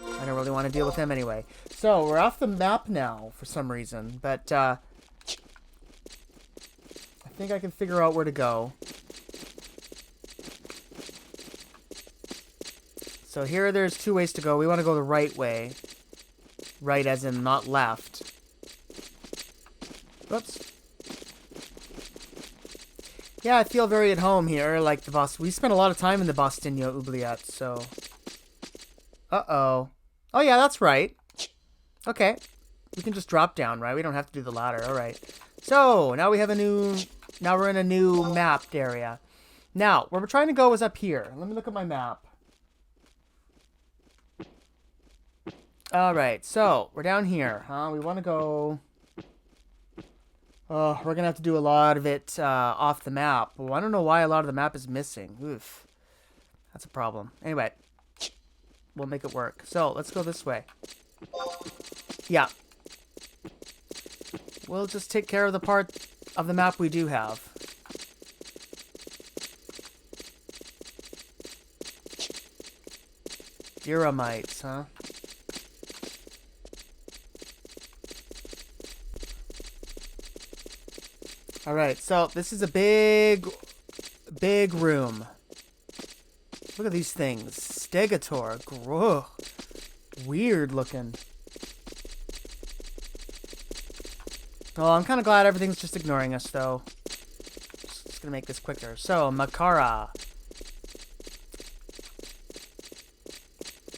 I don't really want to deal with them anyway. So, we're off the map now, for some reason, but, I think I can figure out where to go. So here there's 2 ways to go. We want to go the right way. Right as in not left. Whoops. Yeah, I feel very at home here, like the boss. We spent a lot of time in the Bostinia Oubliette, so... Uh-oh. Oh yeah, that's right. Okay. We can just drop down, right? We don't have to do the ladder. Alright. So, now we have a new... Now we're in a new mapped area. Now, where we're trying to go is up here. Let me look at my map. Alright, so, we're down here, huh? We want to go... Oh, we're going to have to do a lot of it off the map. Well, I don't know why a lot of the map is missing. Oof. That's a problem. Anyway, we'll make it work. So, let's go this way. Yeah. We'll just take care of the part of the map we do have. Duramites, huh? Alright, so this is a big room. Look at these things. Stegosaur. Ugh. Weird looking. Oh, I'm kind of glad everything's just ignoring us, though. Just gonna make this quicker. So, Makara.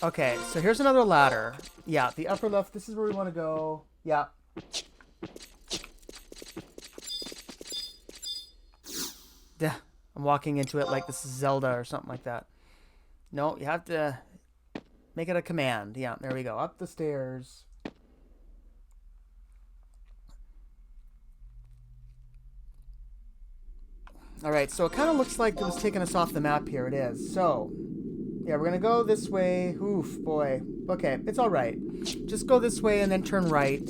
Okay, so here's another ladder. Yeah, the upper left, this is where we want to go. Yeah. I'm walking into it like this is Zelda or something like that. No, you have to make it a command. Yeah, there we go. Up the stairs. Alright, so it kind of looks like it was taking us off the map here. It is. So, yeah, we're going to go this way. Oof, boy. Okay, it's alright. Just go this way and then turn right.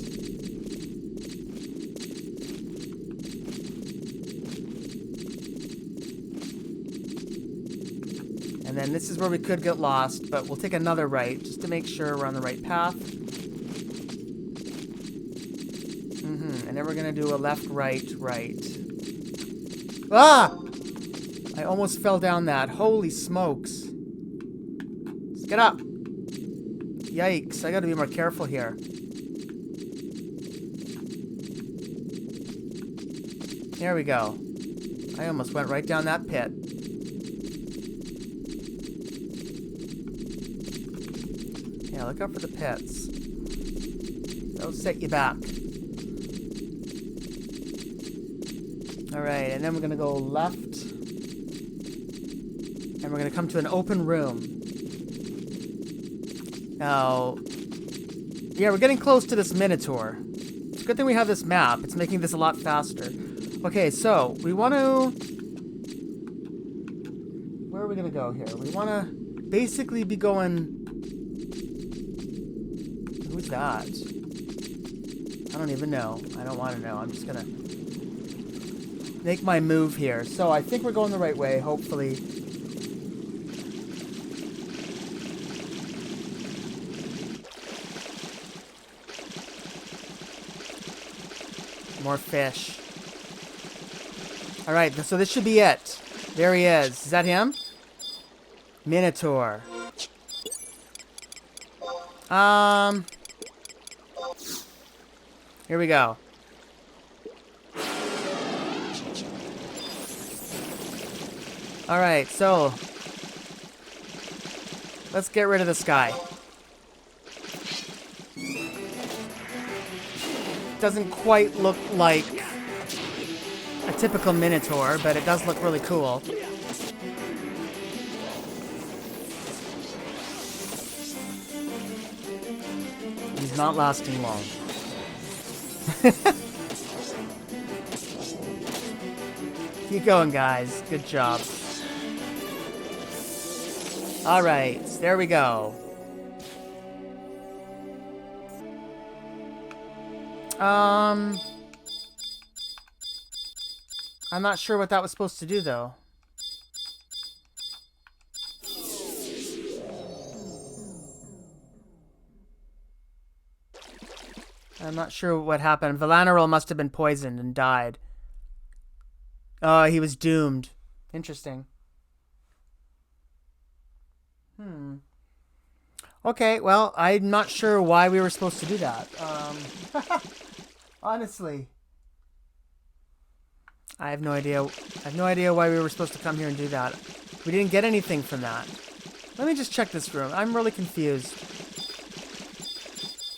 And then this is where we could get lost, but we'll take another right just to make sure we're on the right path. And then we're gonna do a left, right, right. Ah! I almost fell down that. Holy smokes. Let's get up. Yikes, I gotta be more careful here. There we go. I almost went right down that pit. Yeah, look out for the pits. They'll set you back. Alright, and then we're gonna go left. And we're gonna come to an open room. Now, yeah, we're getting close to this Minotaur. It's a good thing we have this map. It's making this a lot faster. Okay, so we want to... Where are we going to go here? We want to basically be going... Who's that? I don't even know. I don't want to know. I'm just going to make my move here. So I think we're going the right way, hopefully. More fish. Alright, so this should be it. There he is. Is that him? Minotaur. Here we go. Alright, so let's get rid of this guy. Doesn't quite look like a typical Minotaur, but it does look really cool. He's not lasting long. Keep going, guys. Good job. Alright, there we go. I'm not sure what that was supposed to do, though. I'm not sure what happened. Valanarol must have been poisoned and died. Oh, he was doomed. Interesting. Okay, well, I'm not sure why we were supposed to do that. Honestly. I have no idea. I have no idea why we were supposed to come here and do that. We didn't get anything from that. Let me just check this room. I'm really confused.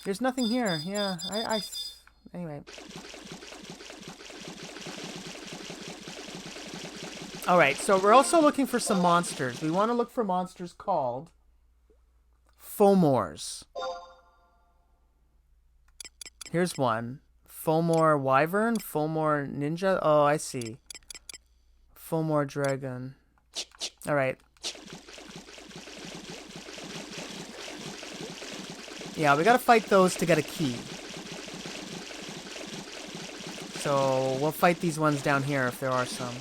There's nothing here. Yeah, anyway. Alright, so we're also looking for some monsters. We want to look for monsters called Fomors. Here's one. Fomor Wyvern? Fomor Ninja? Oh, I see. Fomor Dragon. Alright. Yeah, we gotta fight those to get a key. So, we'll fight these ones down here if there are some.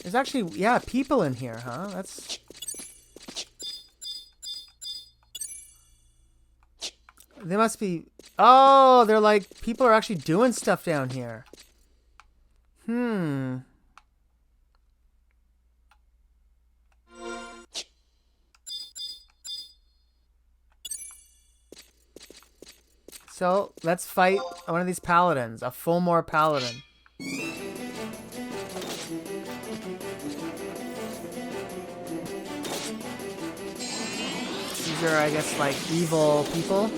There's actually, yeah, people in here, huh? That's... They must be... Oh, they're like... People are actually doing stuff down here. So, let's fight one of these paladins. A Fomor paladin. These are, I guess, like, evil people.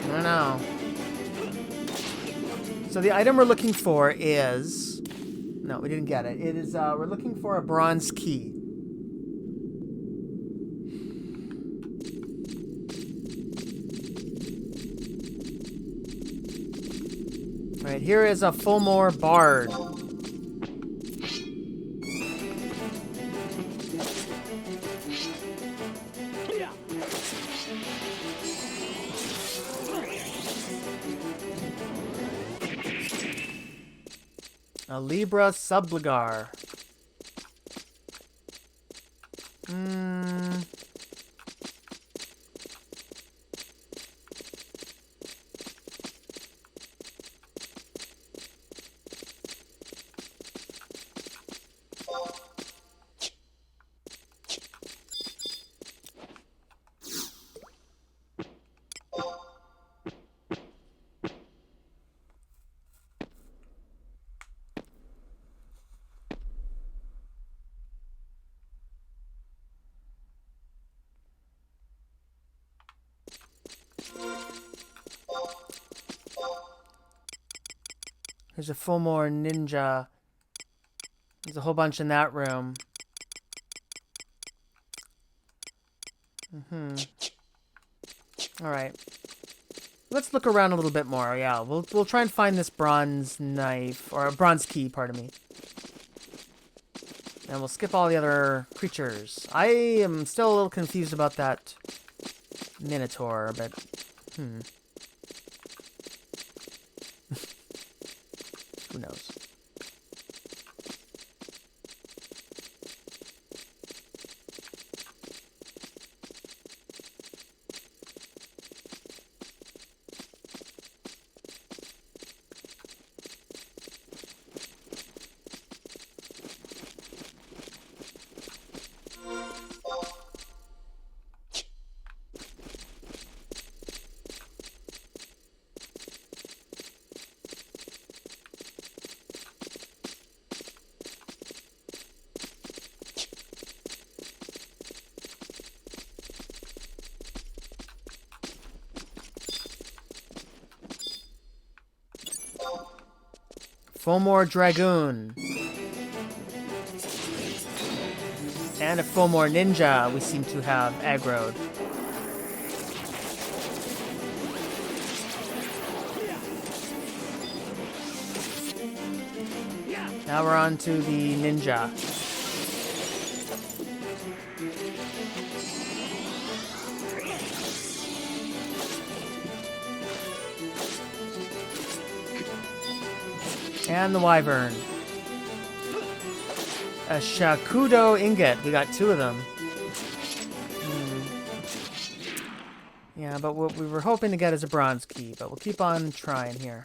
I don't know. So the item we're looking for is... No, we didn't get it. It is, we're looking for a bronze key. Alright, here is a Fomor Bard. A Libra subligar. There's a full more ninja. There's a whole bunch in that room. Alright. Let's look around a little bit more. Yeah, we'll try and find this bronze knife, or a bronze key, pardon me. And we'll skip all the other creatures. I am still a little confused about that Minotaur, but who knows? Fomor Dragoon. And a Fomor Ninja we seem to have aggroed. Now we're on to the Ninja. And the Wyvern. A Shakudo Ingot. We got two of them. Yeah, but what we were hoping to get is a bronze key, but we'll keep on trying here.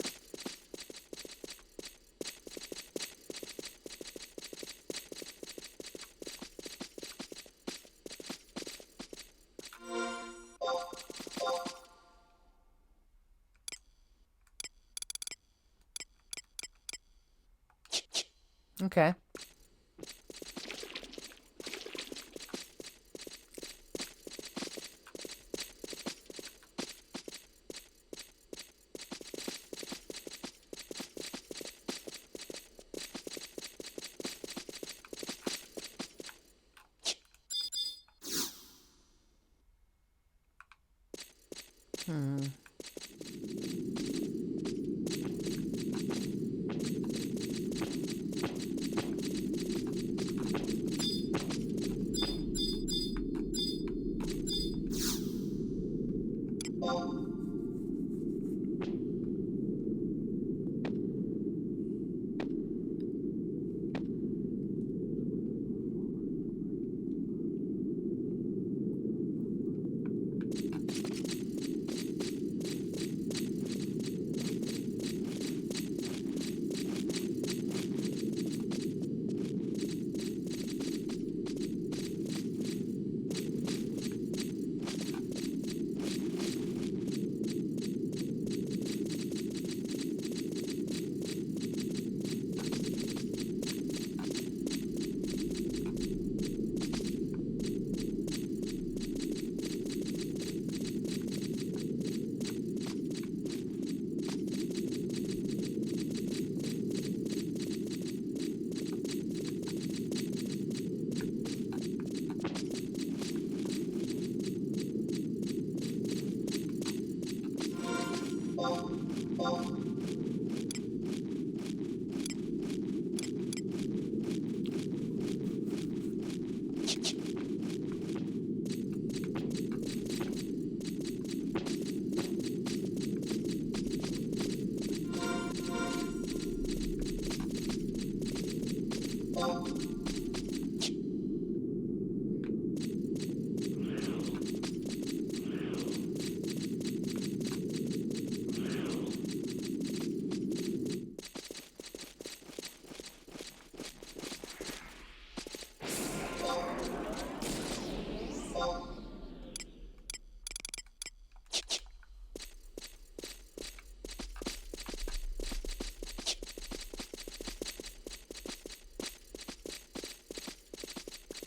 Okay.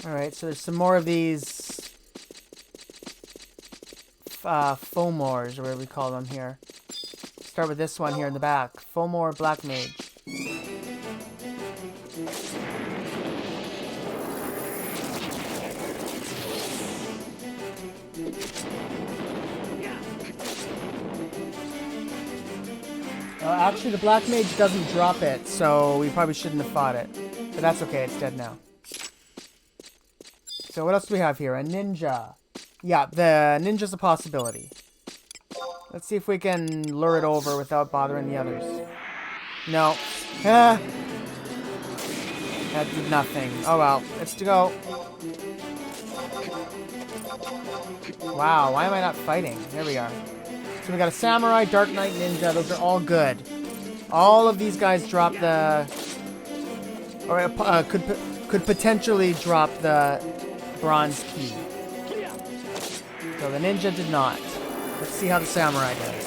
Alright, so there's some more of these Fomors, or whatever we call them here. Start with this one here in the back. Fomor Black Mage. Actually, the Black Mage doesn't drop it, so we probably shouldn't have fought it. But that's okay, it's dead now. So what else do we have here? A ninja. Yeah, the ninja's a possibility. Let's see if we can lure it over without bothering the others. No. Ah. That did nothing. Oh well, let's go. Wow, why am I not fighting? There we are. So we got a samurai, dark knight, ninja. Those are all good. All of these guys drop the... Or could potentially drop the bronze key. So the ninja did not. Let's see how the samurai does.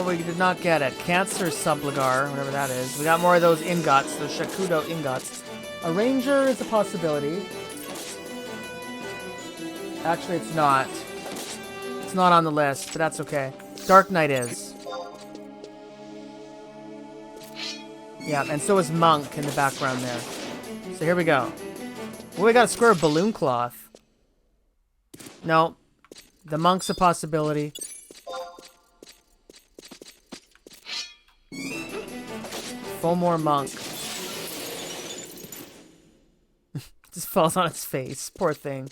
We did not get it. Cancer subligar, whatever that is. We got more of those ingots, those shakudo ingots. A ranger is a possibility. Actually, it's not. It's not on the list, but that's okay. Dark Knight is. Yeah, and so is Monk in the background there. So here we go. Well, we got a square of balloon cloth. No. The Monk's a possibility. Fomor Monk. Just falls on its face. Poor thing.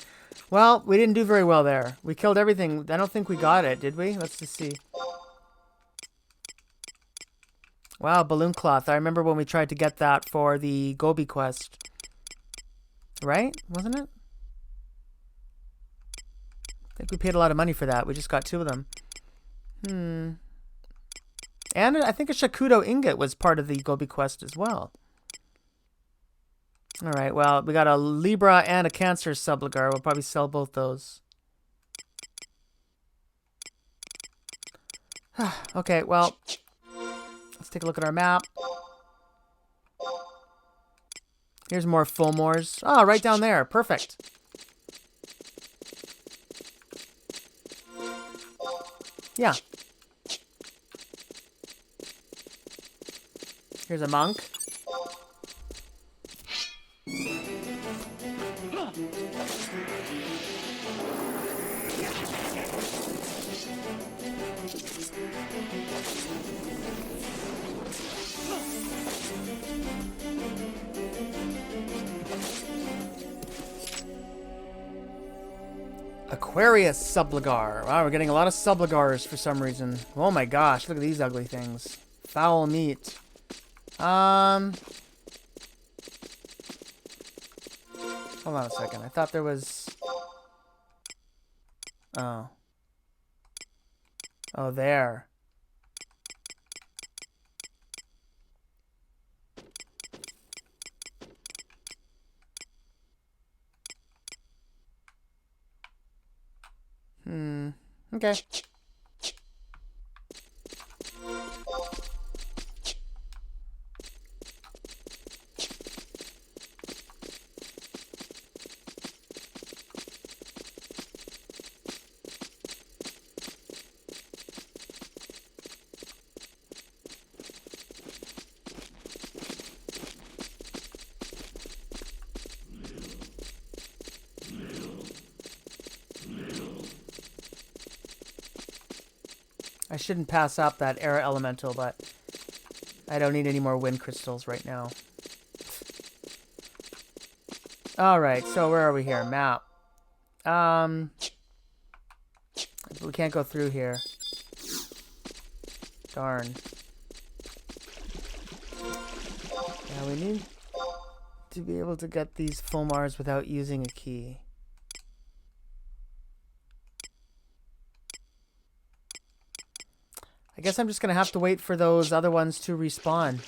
Well, we didn't do very well there. We killed everything. I don't think we got it, did we? Let's just see. Wow, balloon cloth. I remember when we tried to get that for the Gobi quest. Right? Wasn't it? I think we paid a lot of money for that. We just got 2 of them. And I think a Shakudo ingot was part of the Gobi quest as well. Alright, well, we got a Libra and a Cancer subligar. We'll probably sell both those. Okay, well, let's take a look at our map. Here's more Fomors. Oh, right down there. Perfect. Yeah. Here's a monk. Aquarius subligar. Wow, we're getting a lot of subligars for some reason. Oh my gosh, look at these ugly things. Foul meat. Hold on a second. I thought there was... Oh. Oh, there. Okay. I shouldn't pass up that air elemental, but I don't need any more wind crystals right now. Alright, so where are we here? Map. We can't go through here. Darn. Yeah, we need to be able to get these Fomars without using a key. I guess I'm just going to have to wait for those other ones to respawn.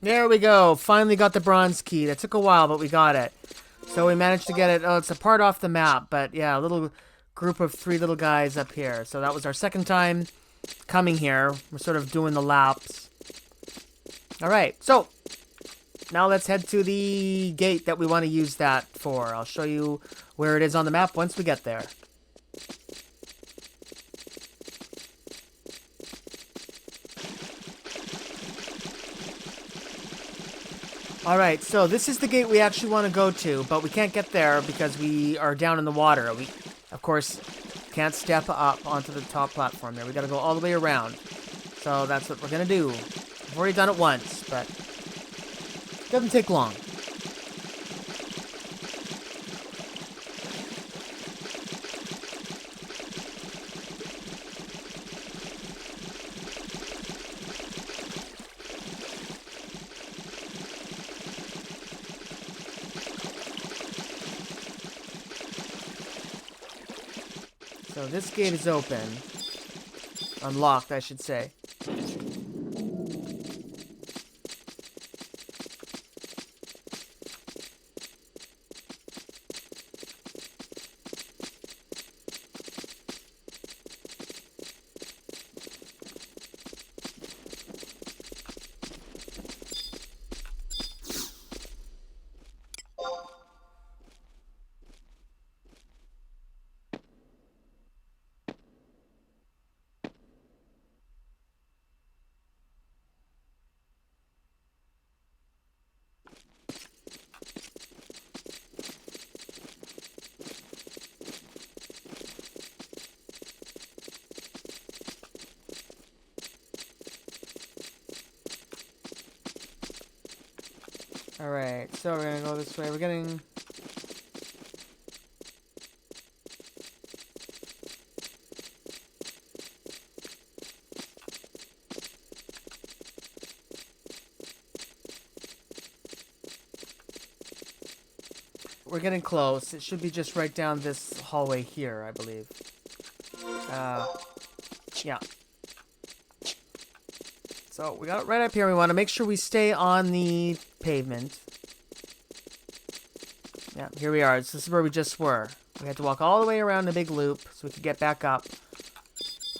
There we go. Finally got the bronze key. That took a while, but we got it. So we managed to get it. Oh, it's a part off the map, but yeah, a little group of 3 little guys up here. So that was our second time coming here. We're sort of doing the laps. All right, so now let's head to the gate that we want to use that for. I'll show you where it is on the map once we get there. Alright, so this is the gate we actually want to go to, but we can't get there because we are down in the water. We, of course, can't step up onto the top platform there. We gotta go all the way around. So that's what we're gonna do. I've already done it once, but it doesn't take long. So this gate is open. Unlocked, I should say. Alright, so we're gonna go this way. We're getting... We're getting close. It should be just right down this hallway here, I believe. Yeah. So we got it right up here. We want to make sure we stay on the pavement. Yeah, here we are. This is where we just were. We had to walk all the way around the big loop so we could get back up.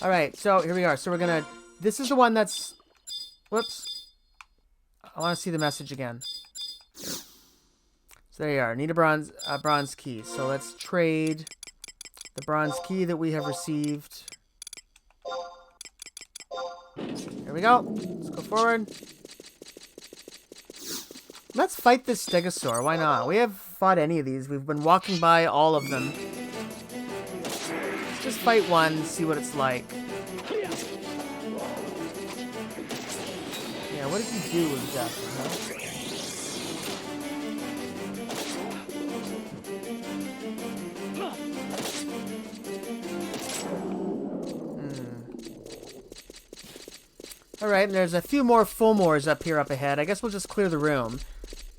Alright, so here we are. So we're gonna... This is the one that's... Whoops. I want to see the message again. So there you are. Need a bronze key. So let's trade the bronze key that we have received. Here we go. Let's go forward. Let's fight this stegosaur. Why not? We have fought any of these. We've been walking by all of them. Let's just fight one and see what it's like. Yeah, what does he do exactly, huh? Alright, and there's a few more Fulmores up here up ahead. I guess we'll just clear the room.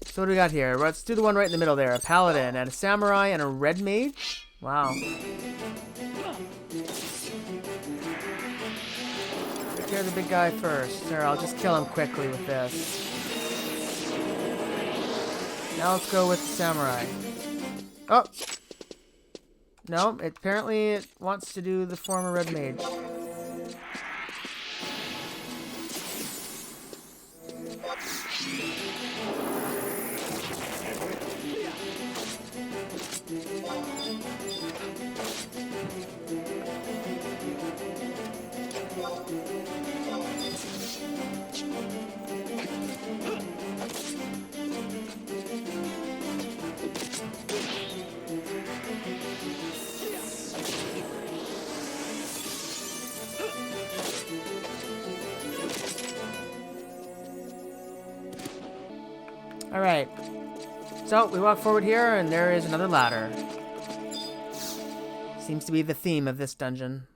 So what do we got here? Let's do the one right in the middle there. A paladin and a samurai and a red mage? Wow. Scare the big guy first. There, I'll just kill him quickly with this. Now let's go with the samurai. Oh! No, apparently it wants to do the former red mage. Alright. So, we walk forward here, and there is another ladder. Seems to be the theme of this dungeon.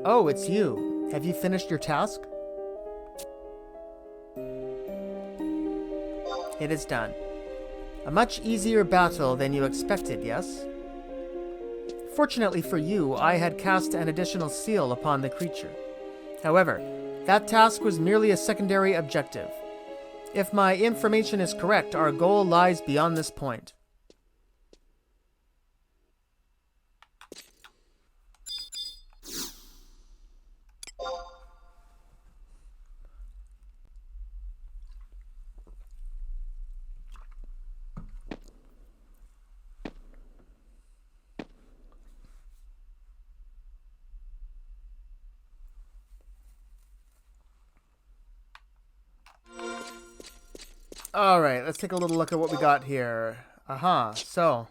Oh, it's you. Have you finished your task? It is done. A much easier battle than you expected, yes? Fortunately for you, I had cast an additional seal upon the creature. However, that task was merely a secondary objective. If my information is correct, our goal lies beyond this point. Alright, let's take a little look at what we got here. Aha, so.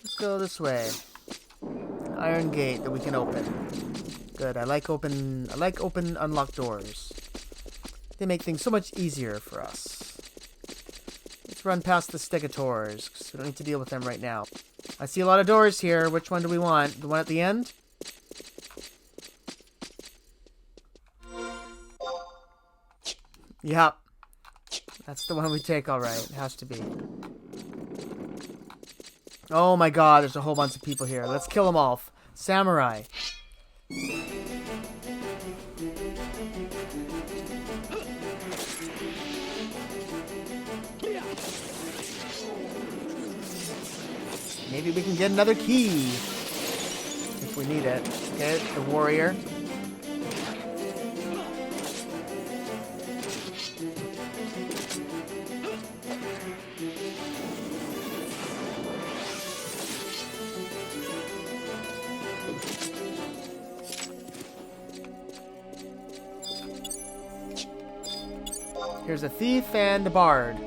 Let's go this way. Iron gate that we can open. Good, I like open unlocked doors. They make things so much easier for us. Let's run past the stegators, because we don't need to deal with them right now. I see a lot of doors here. Which one do we want? The one at the end? Yep. That's the one we take, alright. It has to be. Oh my god, there's a whole bunch of people here. Let's kill them all. Samurai. Maybe we can get another key. If we need it. Okay, the warrior. Here's a thief and a bard.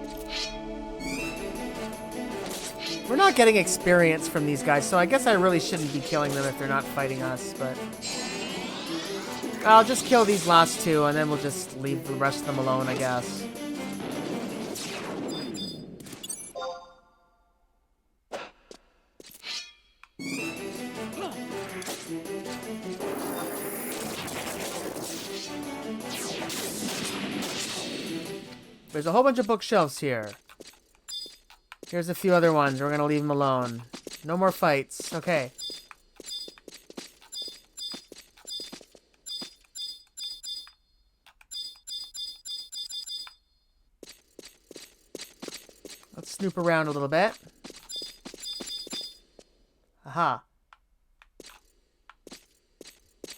We're not getting experience from these guys, so I guess I really shouldn't be killing them if they're not fighting us, but... I'll just kill these last two, and then we'll just leave the rest of them alone, I guess. There's a whole bunch of bookshelves here. Here's a few other ones. We're going to leave them alone. No more fights. Okay. Let's snoop around a little bit. Aha.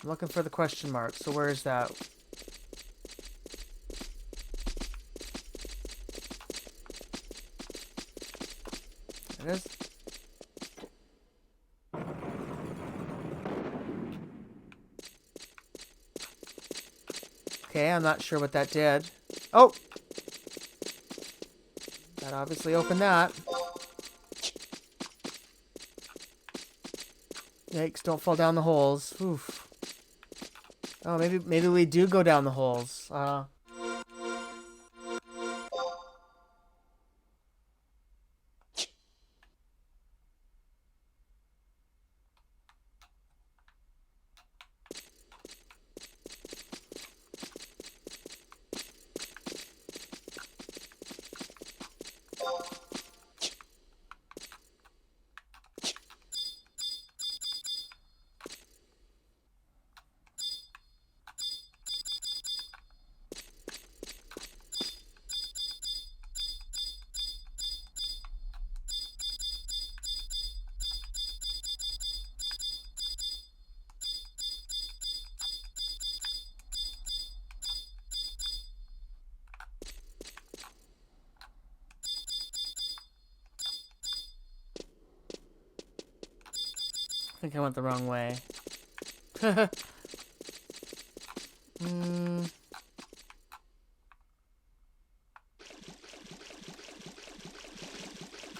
I'm looking for the question mark. So where is that? There it is. Okay, I'm not sure what that did. Oh! That obviously opened that. Yikes, don't fall down the holes. Oof. Oh, maybe we do go down the holes. I think I went the wrong way.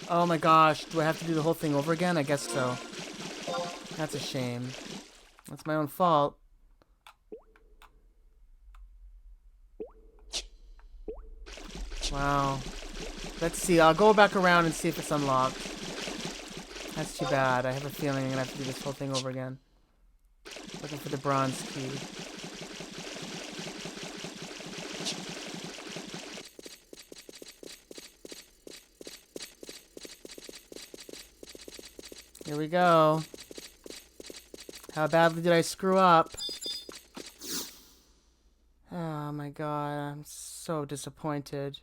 Oh my gosh, do I have to do the whole thing over again? I guess so. That's a shame. That's my own fault. Wow. Let's see, I'll go back around and see if it's unlocked. That's too bad. I have a feeling I'm gonna have to do this whole thing over again. Looking for the bronze key. Here we go. How badly did I screw up? Oh my god, I'm so disappointed.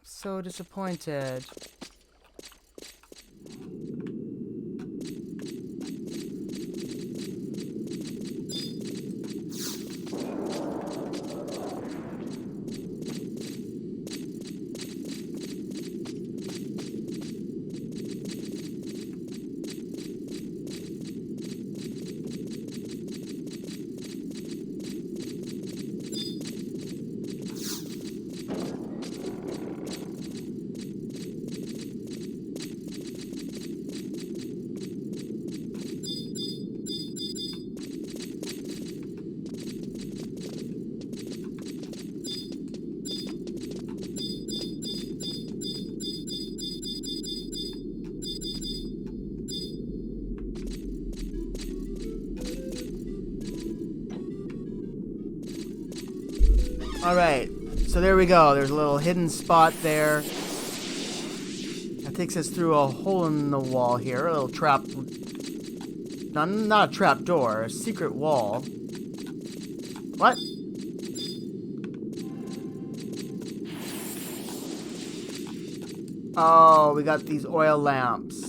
So disappointed. Alright, so there we go. There's a little hidden spot there. That takes us through a hole in the wall here. A little trap. Not a trap door, a secret wall. What? Oh, we got these oil lamps.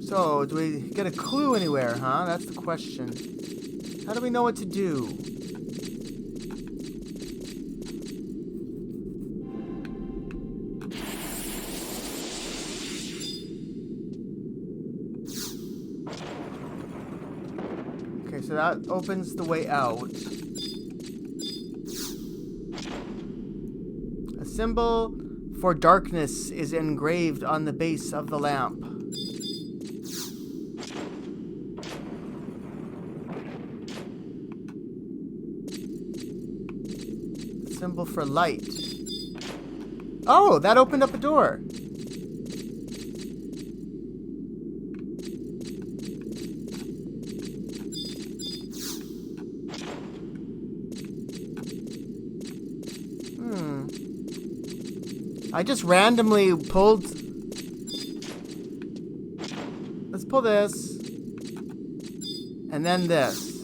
So, do we get a clue anywhere, huh? That's the question. How do we know what to do? Okay, so that opens the way out. A symbol for darkness is engraved on the base of the lamp. Symbol for light. Oh, that opened up a door. I just randomly pulled... Let's pull this. And then this.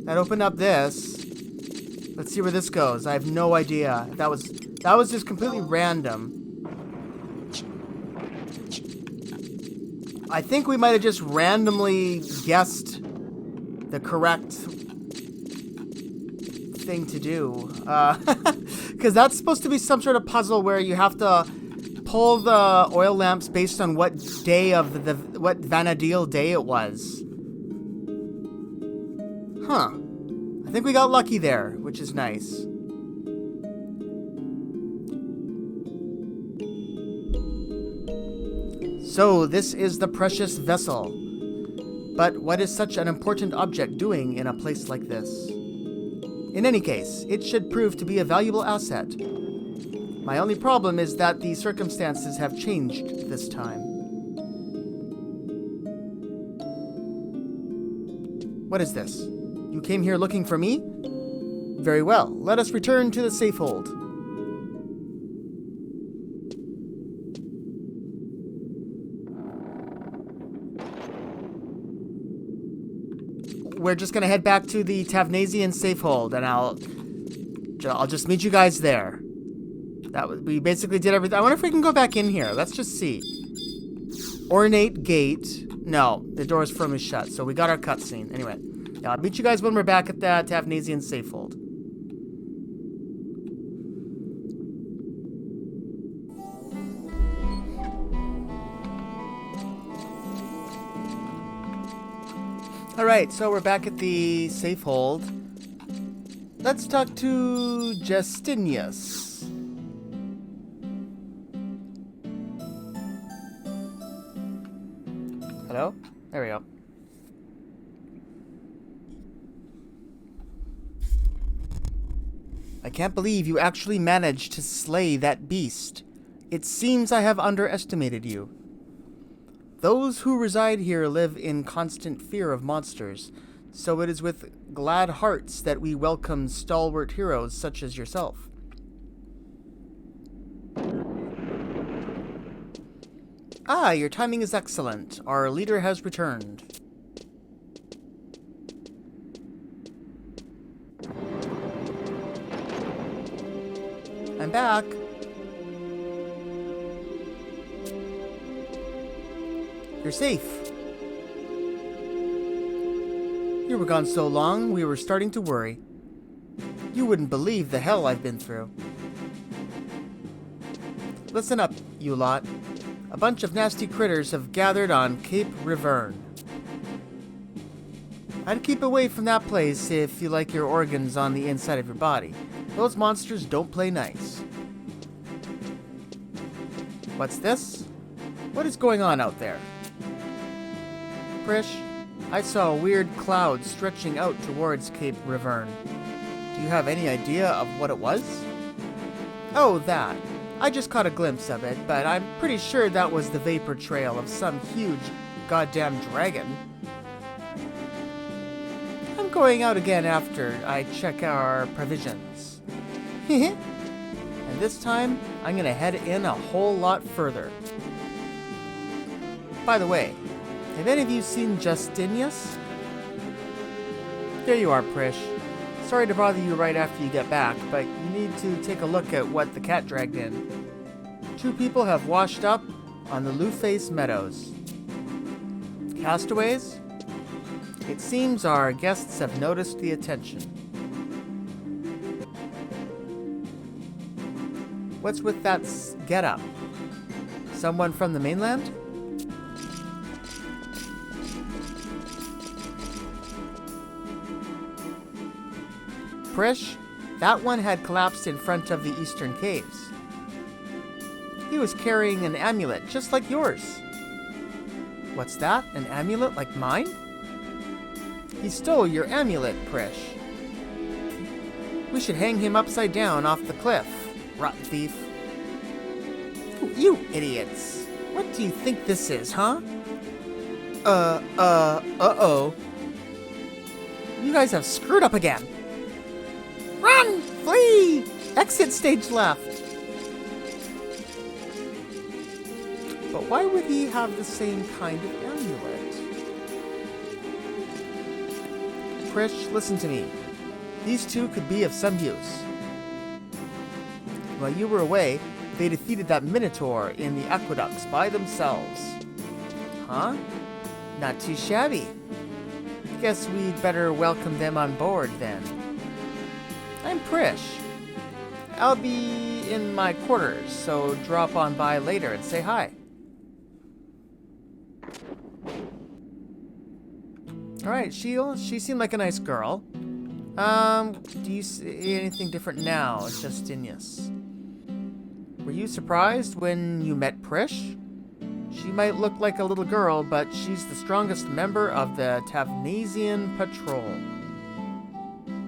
That opened up this. Let's see where this goes. I have no idea. That was just completely random. I think we might have just randomly guessed the correct thing to do. Because that's supposed to be some sort of puzzle where you have to pull the oil lamps based on what day of what Vanadil day it was. Huh. I think we got lucky there, which is nice. So, this is the precious vessel. But what is such an important object doing in a place like this? In any case, it should prove to be a valuable asset. My only problem is that the circumstances have changed this time. What is this? You came here looking for me? Very well. Let us return to the safe hold. We're just gonna head back to the Tavnasian safe hold, and I'll just meet you guys there. We basically did everything. I wonder if we can go back in here. Let's just see. Ornate gate. No, the door's firmly shut, so we got our cutscene. Anyway, yeah, I'll meet you guys when we're back at the Tavnasian safe hold. Alright, so we're back at the safe hold. Let's talk to Justinius. Hello? There we go. I can't believe you actually managed to slay that beast. It seems I have underestimated you. Those who reside here live in constant fear of monsters, so it is with glad hearts that we welcome stalwart heroes such as yourself. Ah, your timing is excellent. Our leader has returned. I'm back. You're safe. You were gone so long, we were starting to worry. You wouldn't believe the hell I've been through. Listen up, you lot. A bunch of nasty critters have gathered on Cape Riverne. I'd keep away from that place if you like your organs on the inside of your body. Those monsters don't play nice. What's this? What is going on out there? Prish, I saw a weird cloud stretching out towards Cape Riverne. Do you have any idea of what it was? Oh, that. I just caught a glimpse of it, but I'm pretty sure that was the vapor trail of some huge goddamn dragon. I'm going out again after I check our provisions. And this time, I'm gonna head in a whole lot further. By the way, have any of you seen Justinius? There you are, Prish. Sorry to bother you right after you get back, but you need to take a look at what the cat dragged in. 2 people have washed up on the Luface Meadows. Castaways? It seems our guests have noticed the attention. What's with that get-up? Someone from the mainland? Prish, that one had collapsed in front of the eastern caves. He was carrying an amulet just like yours. What's that? An amulet like mine? He stole your amulet, Prish. We should hang him upside down off the cliff, rotten thief. You idiots. What do you think this is, huh? Uh-oh. You guys have screwed up again. Run! Flee! Exit stage left. But why would he have the same kind of amulet? Prish, listen to me. These 2 could be of some use. While you were away, they defeated that Minotaur in the aqueducts by themselves. Huh? Not too shabby. Guess we'd better welcome them on board then. I'm Prish. I'll be in my quarters, so drop on by later and say hi. Alright, she seemed like a nice girl. Do you see anything different now, Justinius? Were you surprised when you met Prish? She might look like a little girl, but she's the strongest member of the Tavnasian Patrol.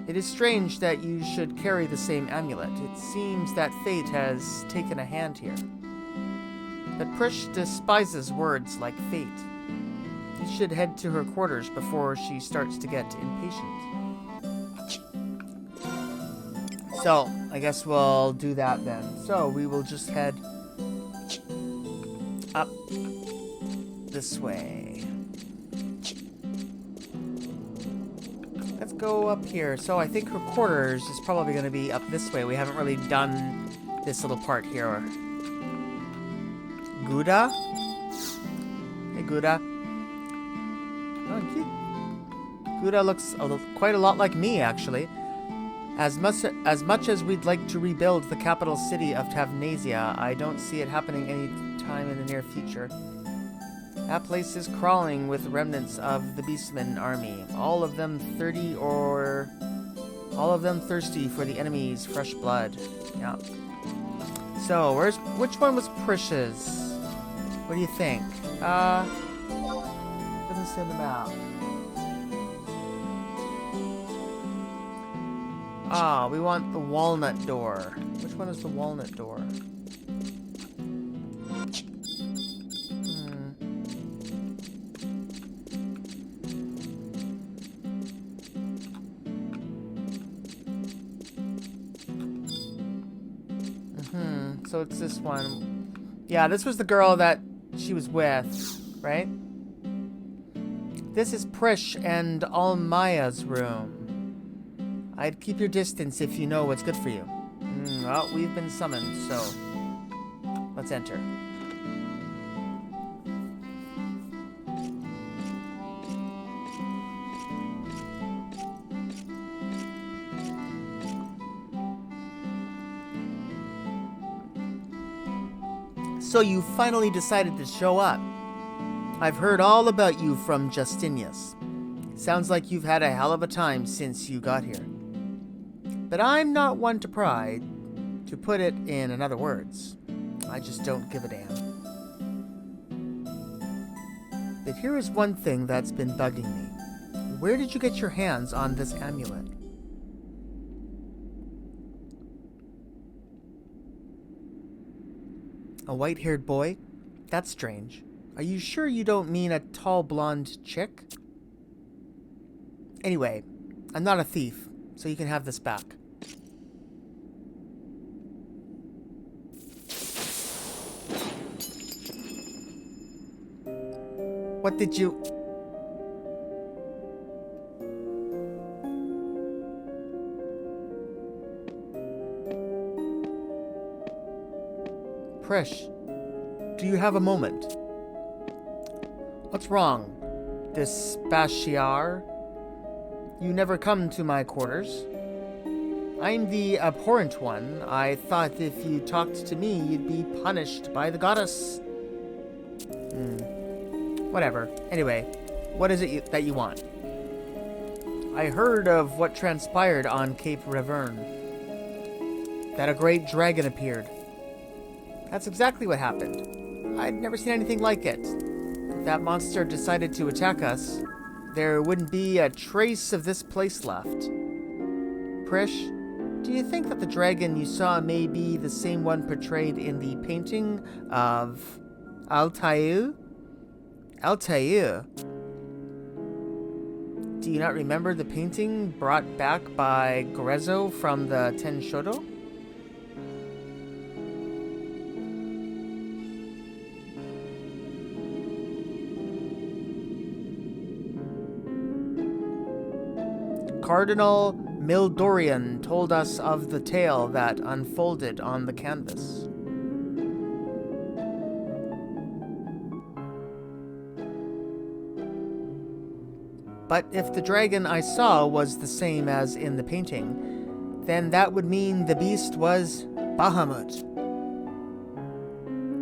It is strange that you should carry the same amulet. It seems that fate has taken a hand here. But Prish despises words like fate. You should head to her quarters before she starts to get impatient. So, I guess we'll do that then. So, we will just head up this way. Let's go up here. So, I think her quarters is probably going to be up this way. We haven't really done this little part here. Gouda? Hey, Gouda. Oh, cute. Gouda looks quite a lot like me, actually. As much as we'd like to rebuild the capital city of Tavnasia, I don't see it happening any time in the near future. That place is crawling with remnants of the Beastman army, all of them thirsty for the enemy's fresh blood. Yeah. So, which one was Prish's? What do you think? Doesn't say on the map. Ah, we want the walnut door. Which one is the walnut door? So it's this one. Yeah, this was the girl that she was with, right? This is Prish and Almaya's room. I'd keep your distance if you know what's good for you. Well, we've been summoned, so let's enter. So you finally decided to show up. I've heard all about you from Justinius. Sounds like you've had a hell of a time since you got here. But I'm not one to pry. To put it in other words, I just don't give a damn. But here is one thing that's been bugging me. Where did you get your hands on this amulet? A white-haired boy? That's strange. Are you sure you don't mean a tall blonde chick? Anyway, I'm not a thief, so you can have this back. What did you... Prish, do you have a moment? What's wrong, Despashiar? You never come to my quarters. I'm the abhorrent one. I thought if you talked to me, you'd be punished by the goddess. Whatever. Anyway, what is it that you want? I heard of what transpired on Cape Reverne. That a great dragon appeared. That's exactly what happened. I'd never seen anything like it. If that monster decided to attack us, there wouldn't be a trace of this place left. Prish, do you think that the dragon you saw may be the same one portrayed in the painting of Altair? Altair? Do you not remember the painting brought back by Grezzo from the Tenshodo? Cardinal Mildorian told us of the tale that unfolded on the canvas. But if the dragon I saw was the same as in the painting, then that would mean the beast was Bahamut.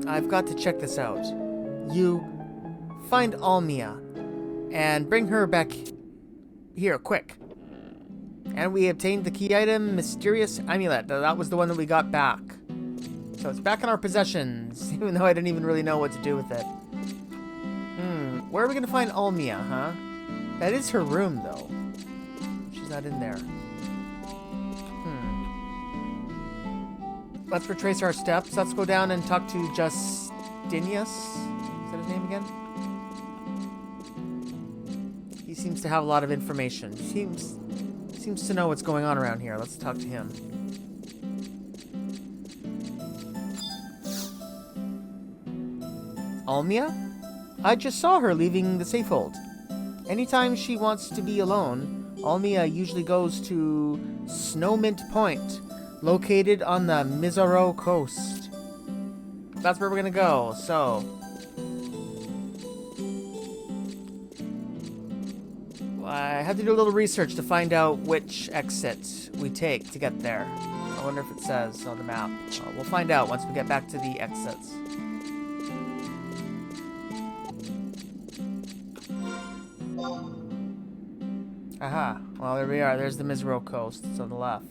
I've got to check this out. You find Almia and bring her back here, quick. And we obtained the key item, Mysterious Amulet. That was the one that we got back. So it's back in our possessions, even though I didn't even really know what to do with it. Where are we going to find Almia, huh? That is her room, though. She's not in there. Let's retrace our steps. Let's go down and talk to Justinius. Is that his name again? He seems to have a lot of information. Seems to know what's going on around here. Let's talk to him. Almia? I just saw her leaving the safehold. Anytime she wants to be alone, Almia usually goes to Snowmint Point, located on the Mizaro coast. That's where we're gonna go, so... I had to do a little research to find out which exit we take to get there. I wonder if it says on the map. We'll find out once we get back to the exits. Aha. Well, there we are. There's the Mizro coast. It's on the left.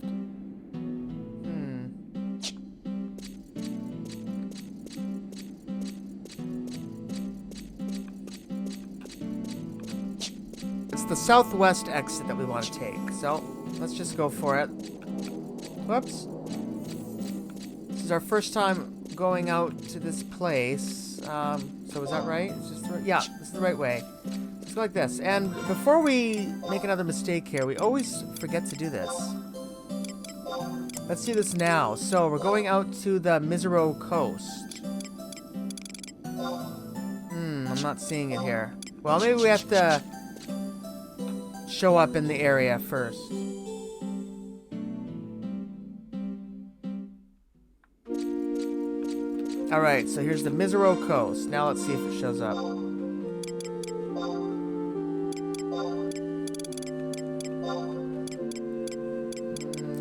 It's the southwest exit that we want to take. So, let's just go for it. Whoops. This is our first time going out to this place. So is that right? It's just yeah, this is the right way. Let's go like this. And before we make another mistake here, we always forget to do this. Let's see this now. So, we're going out to the Mizero coast. I'm not seeing it here. Well, maybe we have to show up in the area first. Alright, so here's the Mizero coast. Now let's see if it shows up.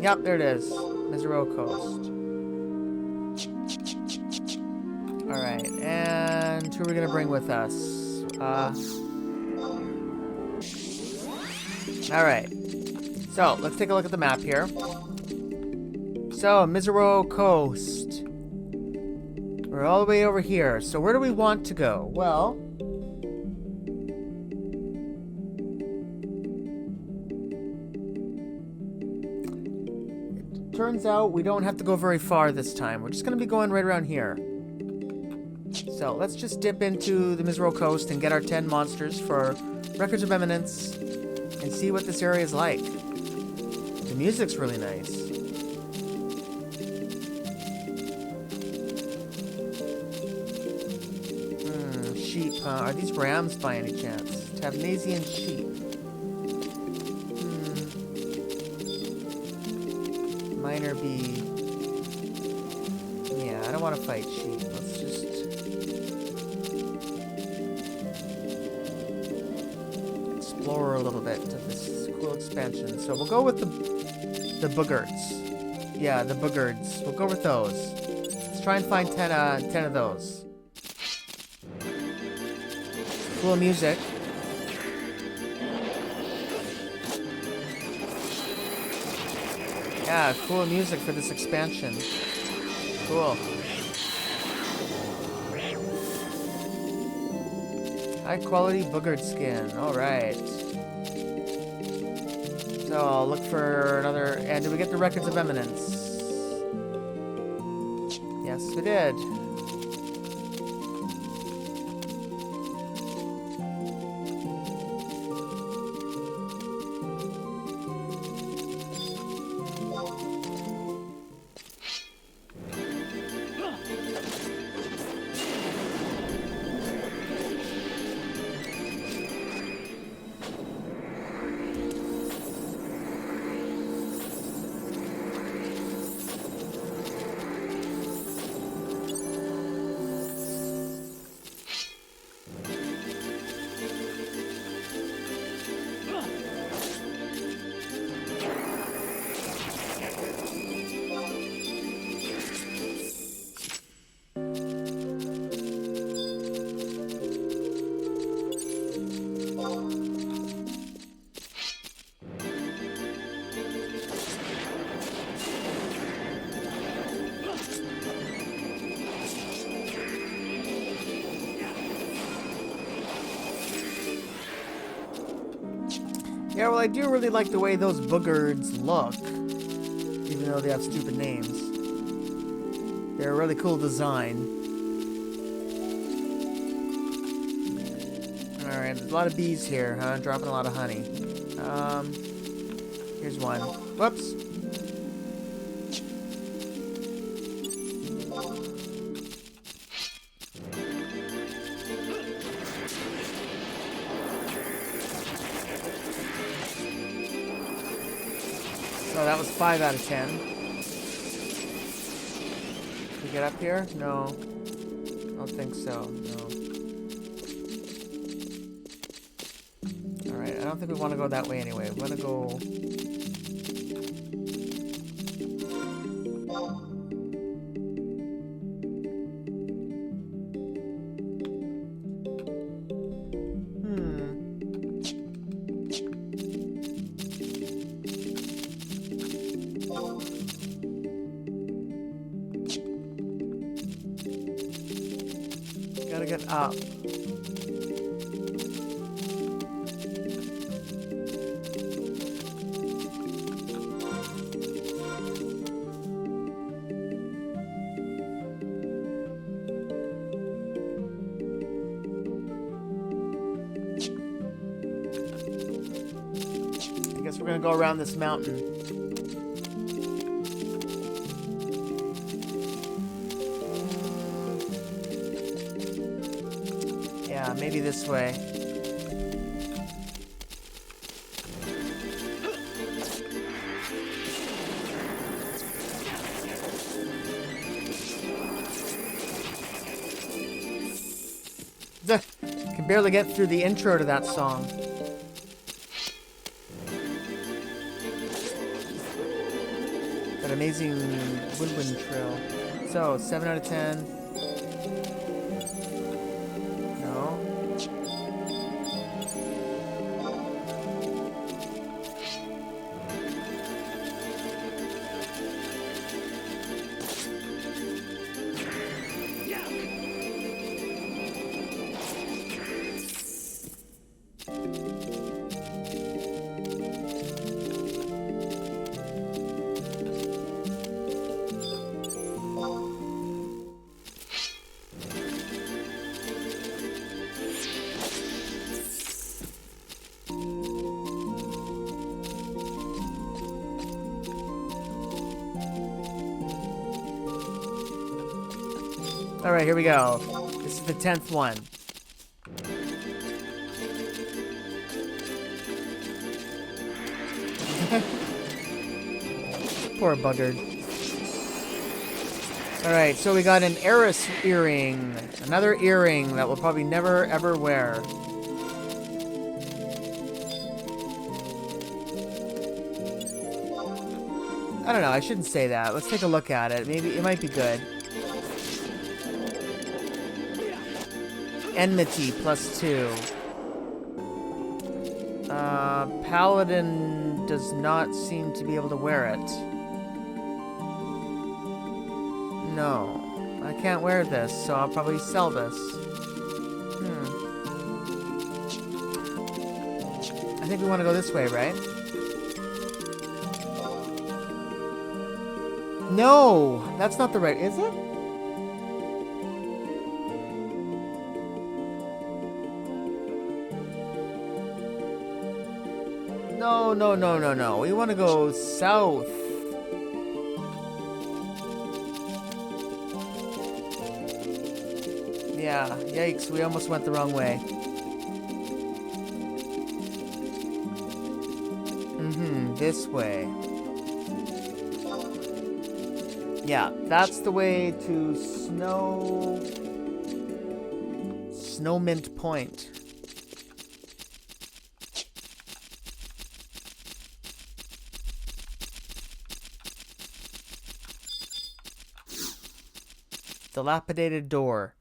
Yep, there it is. Mizero coast. Alright, and who are we going to bring with us? Alright. So, let's take a look at the map here. So, Mizero coast. We're all the way over here. So, where do we want to go? Well, it turns out we don't have to go very far this time. We're just going to be going right around here. So let's just dip into the Mizero coast and get our 10 monsters for Records of Eminence and see what this area is like. The music's really nice. Sheep, huh? Are these rams by any chance? Tabnasian sheep. Minor bee. Yeah, I don't want to fight sheep. Let's just... explore a little bit of this cool expansion. So we'll go with the boogards. Yeah, the boogards. We'll go with those. Let's try and find 10 of those. Cool music. Yeah, cool music for this expansion. Cool. High quality boogard skin. Alright. So I'll look for another... And did we get the Records of Eminence? Yes, we did. Yeah, well, I do really like the way those boogards look, even though they have stupid names. They're a really cool design. Alright, there's a lot of bees here, huh? Dropping a lot of honey. Here's one. Whoops. So that was 5 out of 10. Can we get up here? No. I don't think so. No. Alright, I don't think we want to go that way anyway. We want to go... Gotta get up. I guess we're gonna go around this mountain. maybe this way. Can barely get through the intro to that song. That amazing woodwind trail. So, 7 out of 10. No. Alright, here we go. This is the 10th one. Poor buggard. Alright, so we got an Eris earring. Another earring that we'll probably never ever wear. I don't know, I shouldn't say that. Let's take a look at it. Maybe it might be good. Enmity +2. Paladin does not seem to be able to wear it. No. I can't wear this, so I'll probably sell this. I think we want to go this way, right? No! That's not the right... Is it? No, no, no, no, no. We want to go south. Yeah, yikes, we almost went the wrong way. This way. Yeah, that's the way to Snowmint Point. Dilapidated door.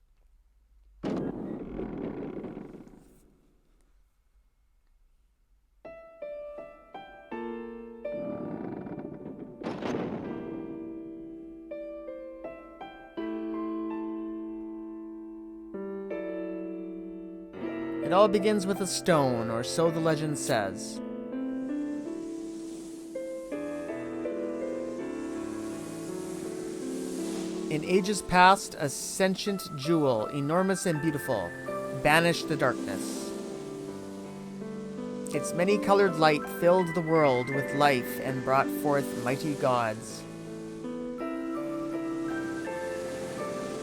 It all begins with a stone, or so the legend says. In ages past, a sentient jewel, enormous and beautiful, banished the darkness. Its many-colored light filled the world with life and brought forth mighty gods.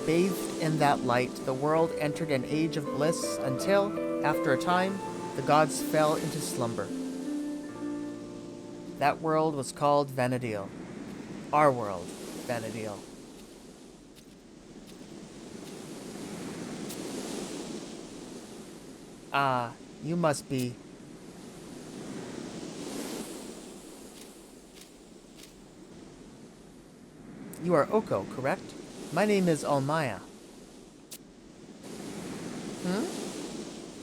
Bathed in that light, the world entered an age of bliss until, after a time, the gods fell into slumber. That world was called Vana'diel. Our world, Vana'diel. Ah, you must be. You are Oko, correct? My name is Almaya.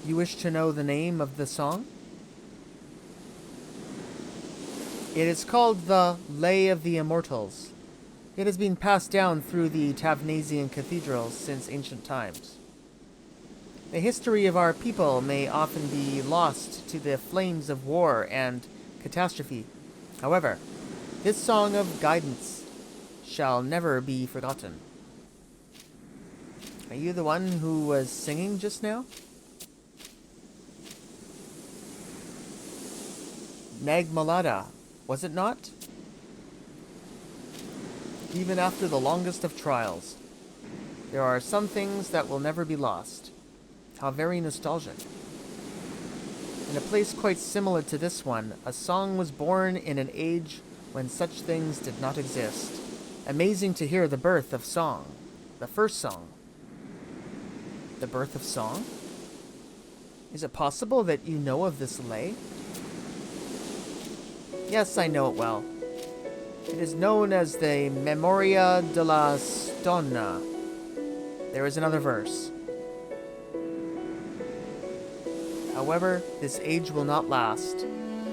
You wish to know the name of the song? It is called the Lay of the Immortals. It has been passed down through the Tavnasian cathedrals since ancient times. The history of our people may often be lost to the flames of war and catastrophe. However, this song of guidance shall never be forgotten. Are you the one who was singing just now? Nagmalada, was it not? Even after the longest of trials, there are some things that will never be lost. How very nostalgic. In a place quite similar to this one, a song was born in an age when such things did not exist. Amazing to hear the birth of song. The first song. The birth of song? Is it possible that you know of this lay? Yes, I know it well. It is known as the Memoria de la Tona. There is another verse. However, this age will not last.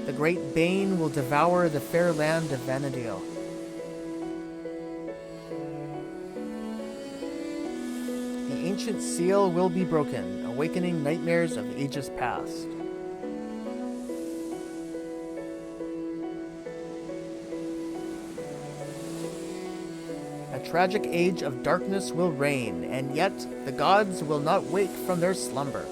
The great bane will devour the fair land of Vanadil. The ancient seal will be broken, awakening nightmares of ages past. A tragic age of darkness will reign, and yet the gods will not wake from their slumber.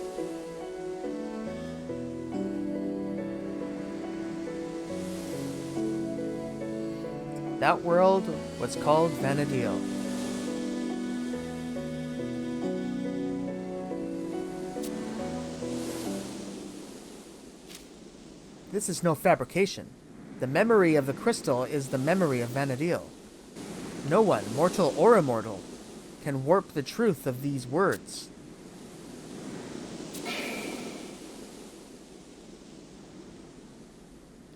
That world was called Vanadil. This is no fabrication. The memory of the crystal is the memory of Vanadil. No one, mortal or immortal, can warp the truth of these words.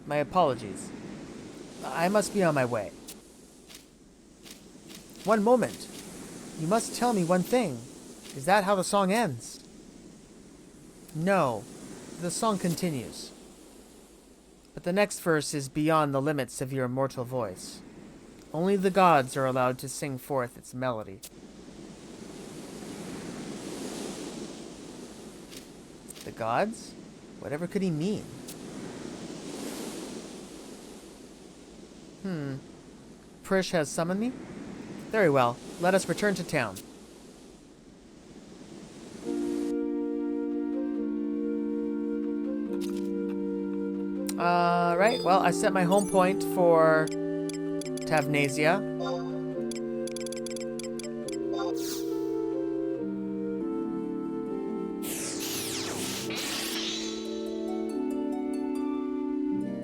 My apologies. I must be on my way. One moment. You must tell me one thing. Is that how the song ends? No. The song continues. But the next verse is beyond the limits of your mortal voice. Only the gods are allowed to sing forth its melody. The gods? Whatever could he mean? Prish has summoned me? Very well. Let us return to town. Right. Well, I set my home point for Tavnasia.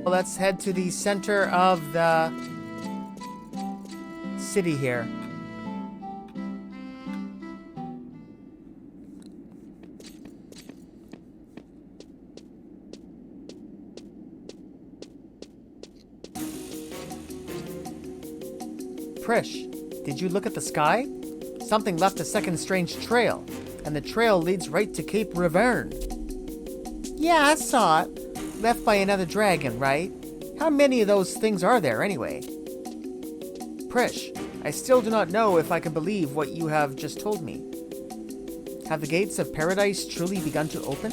Well, let's head to the center of the city here. Prish, did you look at the sky? Something left a second strange trail, and the trail leads right to Cape Reverne. Yeah, I saw it. Left by another dragon, right? How many of those things are there, anyway? Prish, I still do not know if I can believe what you have just told me. Have the gates of paradise truly begun to open?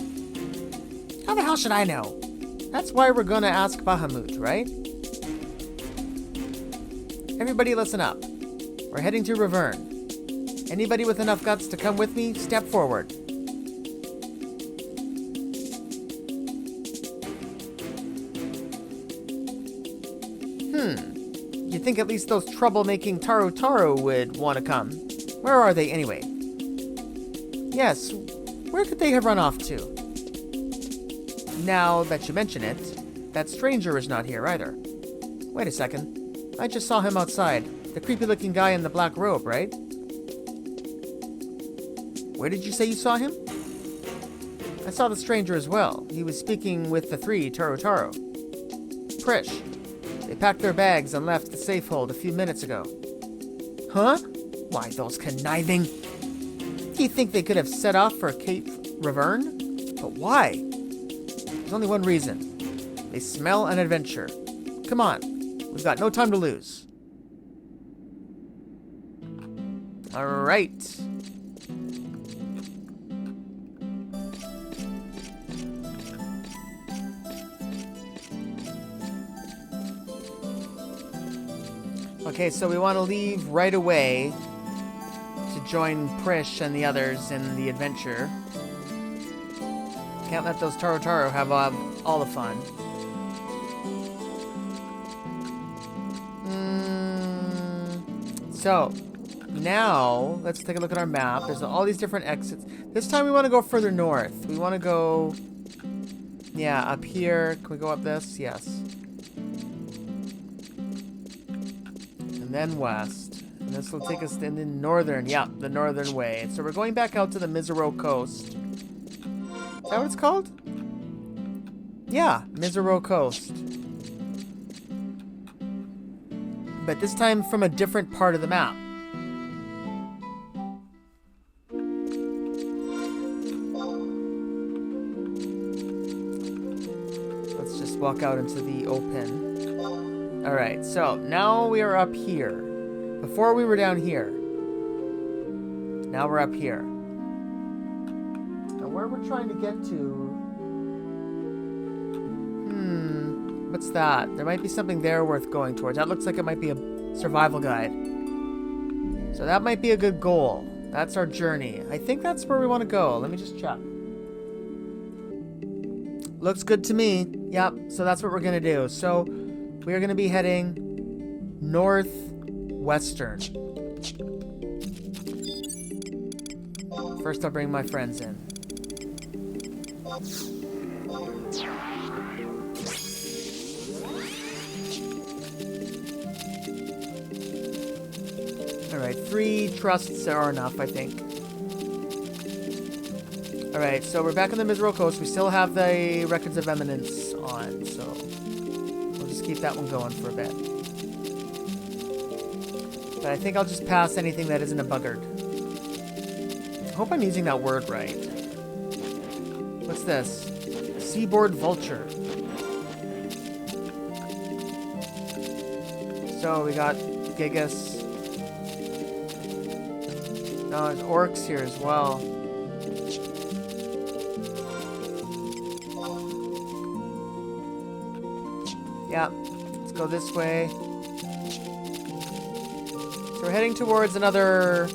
How the hell should I know? That's why we're gonna ask Bahamut, right? Everybody listen up. We're heading to Reverne. Anybody with enough guts to come with me, step forward. You'd think at least those troublemaking Taro would want to come. Where are they anyway? Yes, where could they have run off to? Now that you mention it, that stranger is not here either. Wait a second. I just saw him outside. The creepy-looking guy in the black robe, right? Where did you say you saw him? I saw the stranger as well. He was speaking with the three Taro. Prish. They packed their bags and left the safe hold a few minutes ago. Huh? Why, those conniving... Do you think they could have set off for Cape Reverne? But why? There's only one reason. They smell an adventure. Come on. We've got no time to lose. All right. Okay, so we want to leave right away to join Prish and the others in the adventure. Can't let those Taro have all the fun. So, now, let's take a look at our map. There's all these different exits. This time we want to go further north. We want to go... Yeah, up here. Can we go up this? Yes. And then west. And this will take us in the northern... Yeah, the northern way. So we're going back out to the Mizero coast. Is that what it's called? Yeah, Mizero coast. But this time from a different part of the map. Let's just walk out into the open. Alright, so now we are up here. Before we were down here. Now we're up here. Now where we're trying to get to... What's that? There might be something there worth going towards. That looks like it might be a survival guide. So that might be a good goal. That's our journey. I think that's where we want to go. Let me just check. Looks good to me. Yep, so that's what we're going to do. So we are going to be heading northwestern. First I'll bring my friends in. Alright, 3 trusts are enough, I think. Alright, so we're back on the Mizero Coast. We still have the Records of Eminence on, so we'll just keep that one going for a bit. But I think I'll just pass anything that isn't a buggard. I hope I'm using that word right. What's this? Seaboard Vulture. So we got Gigas. No, there's orcs here as well. Yeah, let's go this way. So we're heading towards another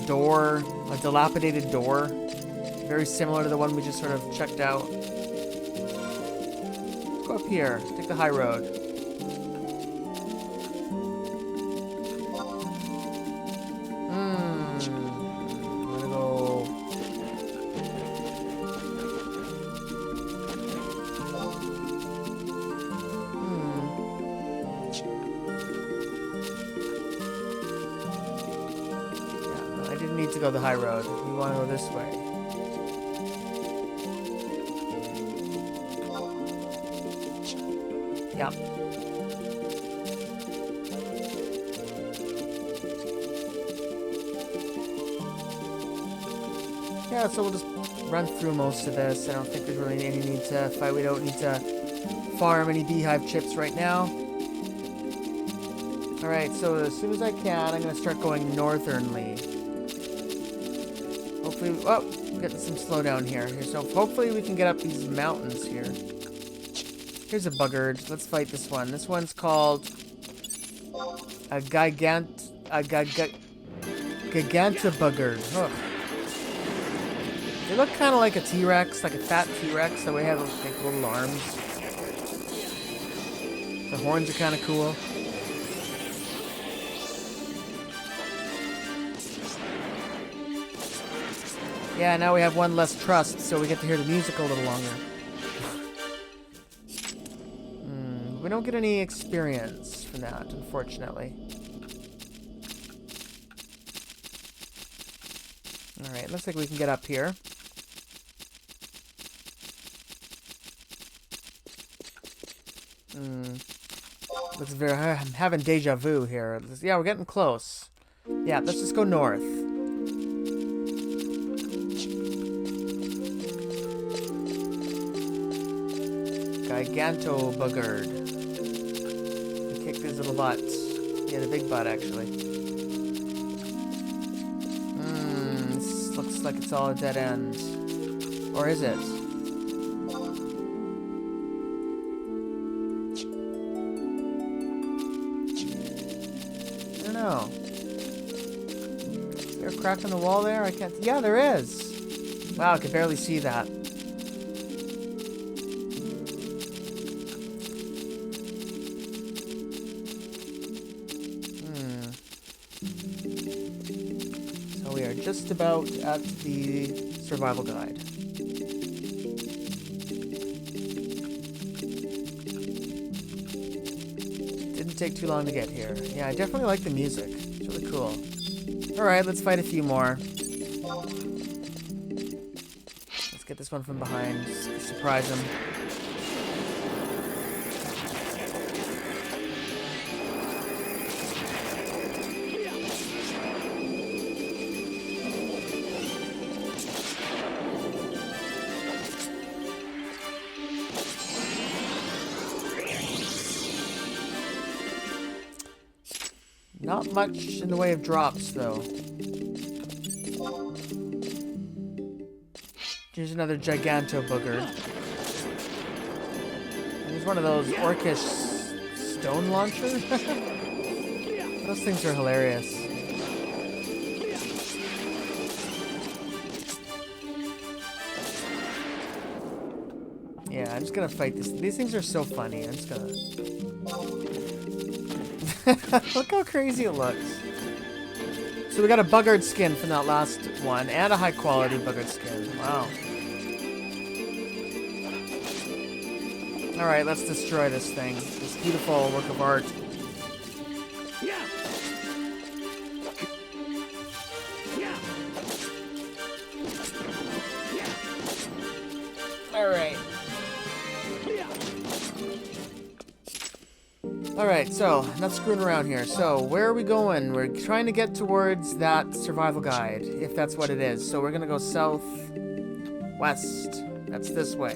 door, a dilapidated door. Very similar to the one we just sort of checked out. Let's go up here, take the high road. To go the high road. We want to go this way. Yeah. Yeah, so we'll just run through most of this. I don't think there's really any need to fight. We don't need to farm any beehive chips right now. Alright, so as soon as I can, I'm going to start going northernly. Hopefully, oh, we're getting some slowdown here. So hopefully we can get up these mountains here. Here's a buggard. Let's fight this one. This one's called a gigantobuggard. Ugh. They look kind of like a T-Rex, like a fat T-Rex. The way they have like little arms. The horns are kind of cool. Yeah, now we have one less trust, so we get to hear the music a little longer. We don't get any experience from that, unfortunately. Alright, looks like we can get up here. Looks very... I'm having deja vu here. Yeah, we're getting close. Yeah, let's just go north. Gigantobuggard. Kick his little butt. Yeah, the big butt, actually. This looks like it's all a dead end. Or is it? I don't know. Is there a crack in the wall there? I can't... Yeah, there is! Wow, I could barely see that. just about at the survival guide. Didn't take too long to get here. Yeah, I definitely like the music. It's really cool. Alright, let's fight a few more. Let's get this one from behind. Surprise him. Not much in the way of drops, though. Here's another Giganto booger. And there's one of those orcish stone launchers. Those things are hilarious. Yeah, I'm just gonna fight this. These things are so funny. I'm just gonna... Look how crazy it looks. So we got a buggered skin from that last one, and a high quality buggered skin. Wow. Alright, let's destroy this thing. This beautiful work of art. Alright. Alright, so, not screwing around here. So, where are we going? We're trying to get towards that survival guide, if that's what it is. So we're gonna go south, west. That's this way.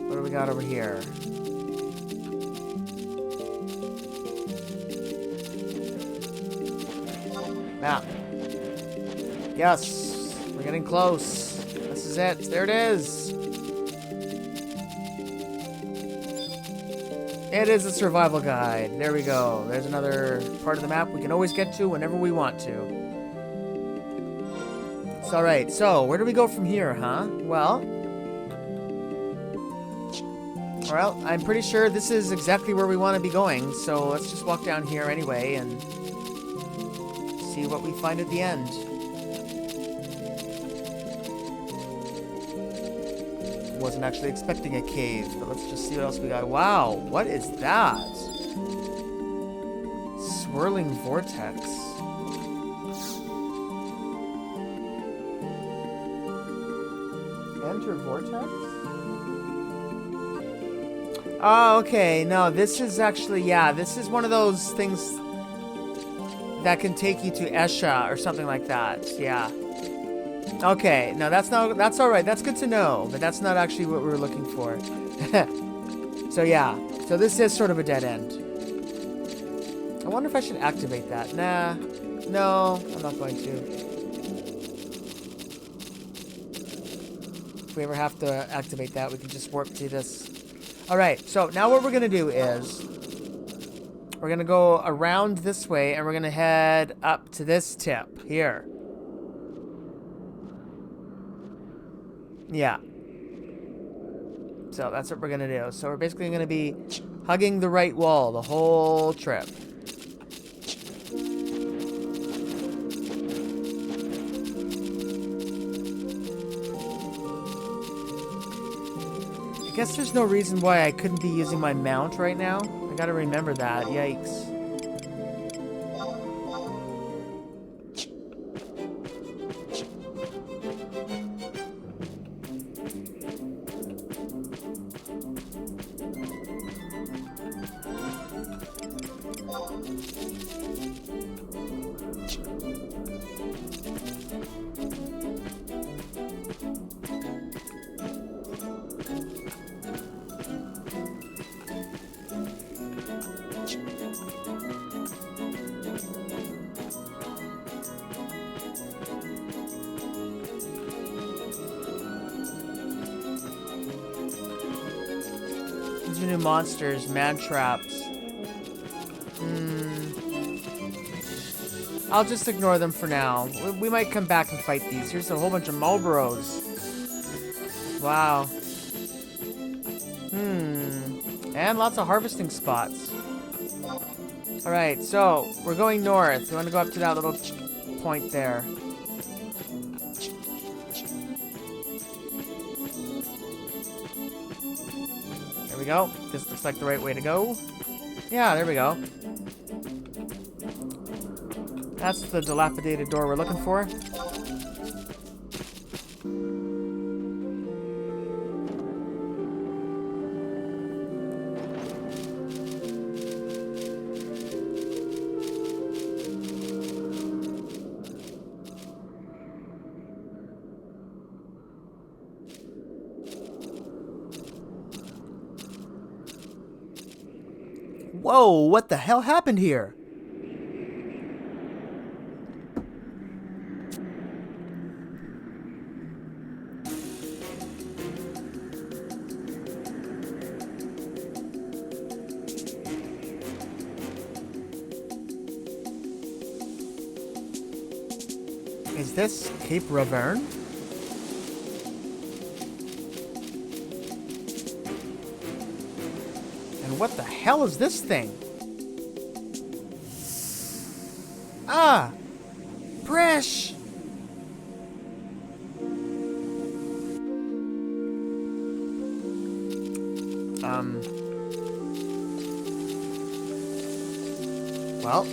What do we got over here? Map. Yes, we're getting close. This is it. There it is. It is a survival guide. There we go. There's another part of the map we can always get to whenever we want to. It's alright. So, where do we go from here, huh? Well, I'm pretty sure this is exactly where we want to be going. So, let's just walk down here anyway and see what we find at the end. Wasn't actually expecting a cave, but let's just see what else we got. Wow, what is that? Swirling vortex. Enter vortex? Oh, okay. No, this is actually, yeah, this is one of those things that can take you to Esha or something like that. Yeah. Okay, no, that's all right. That's good to know, but that's not actually what we were looking for. So yeah, so this is sort of a dead end. I wonder if I should activate that. Nah, no, I'm not going to. If we ever have to activate that, we can just warp to this. All right, so now what we're gonna do is we're gonna go around this way, and we're gonna head up to this tip here. Yeah. So that's what we're gonna do. So we're basically gonna be hugging the right wall the whole trip. I guess there's no reason why I couldn't be using my mount right now. I gotta remember that. Yikes. These are new monsters, man traps. I'll just ignore them for now. We might come back and fight these. Here's a whole bunch of Marlboros. Wow. And lots of harvesting spots. Alright, so we're going north. We want to go up to that little point there. There we go. This looks like the right way to go. Yeah, there we go. That's the dilapidated door we're looking for. Whoa, what the hell happened here? Is this Cape Raverne? And what the hell is this thing? Ah! Presh! Well.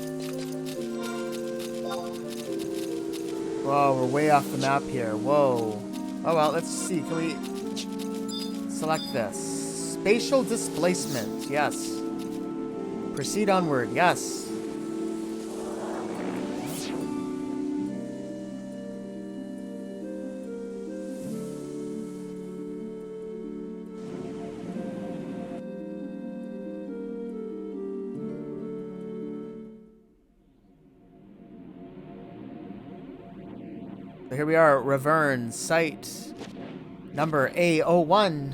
Whoa, we're way off the map here. Whoa. Oh well, let's see. Can we select this? Spatial displacement. Yes. Proceed onward. Yes. So here we are at Raverne, site number A01.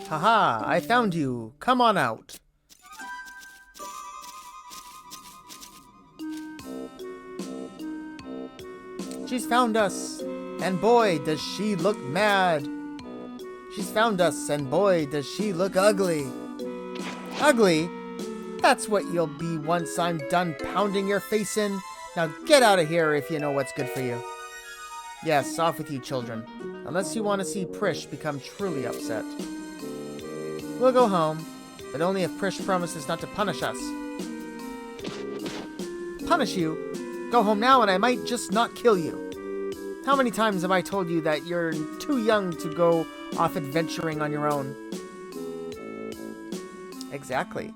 Haha, I found you. Come on out. She's found us. And boy, does she look mad. She's found us, and boy, does she look ugly. Ugly? That's what you'll be once I'm done pounding your face in. Now get out of here if you know what's good for you. Yes, off with you, children. Unless you want to see Prish become truly upset. We'll go home, but only if Prish promises not to punish us. Punish you? Go home now and I might just not kill you. How many times have I told you that you're too young to go off adventuring on your own? Exactly.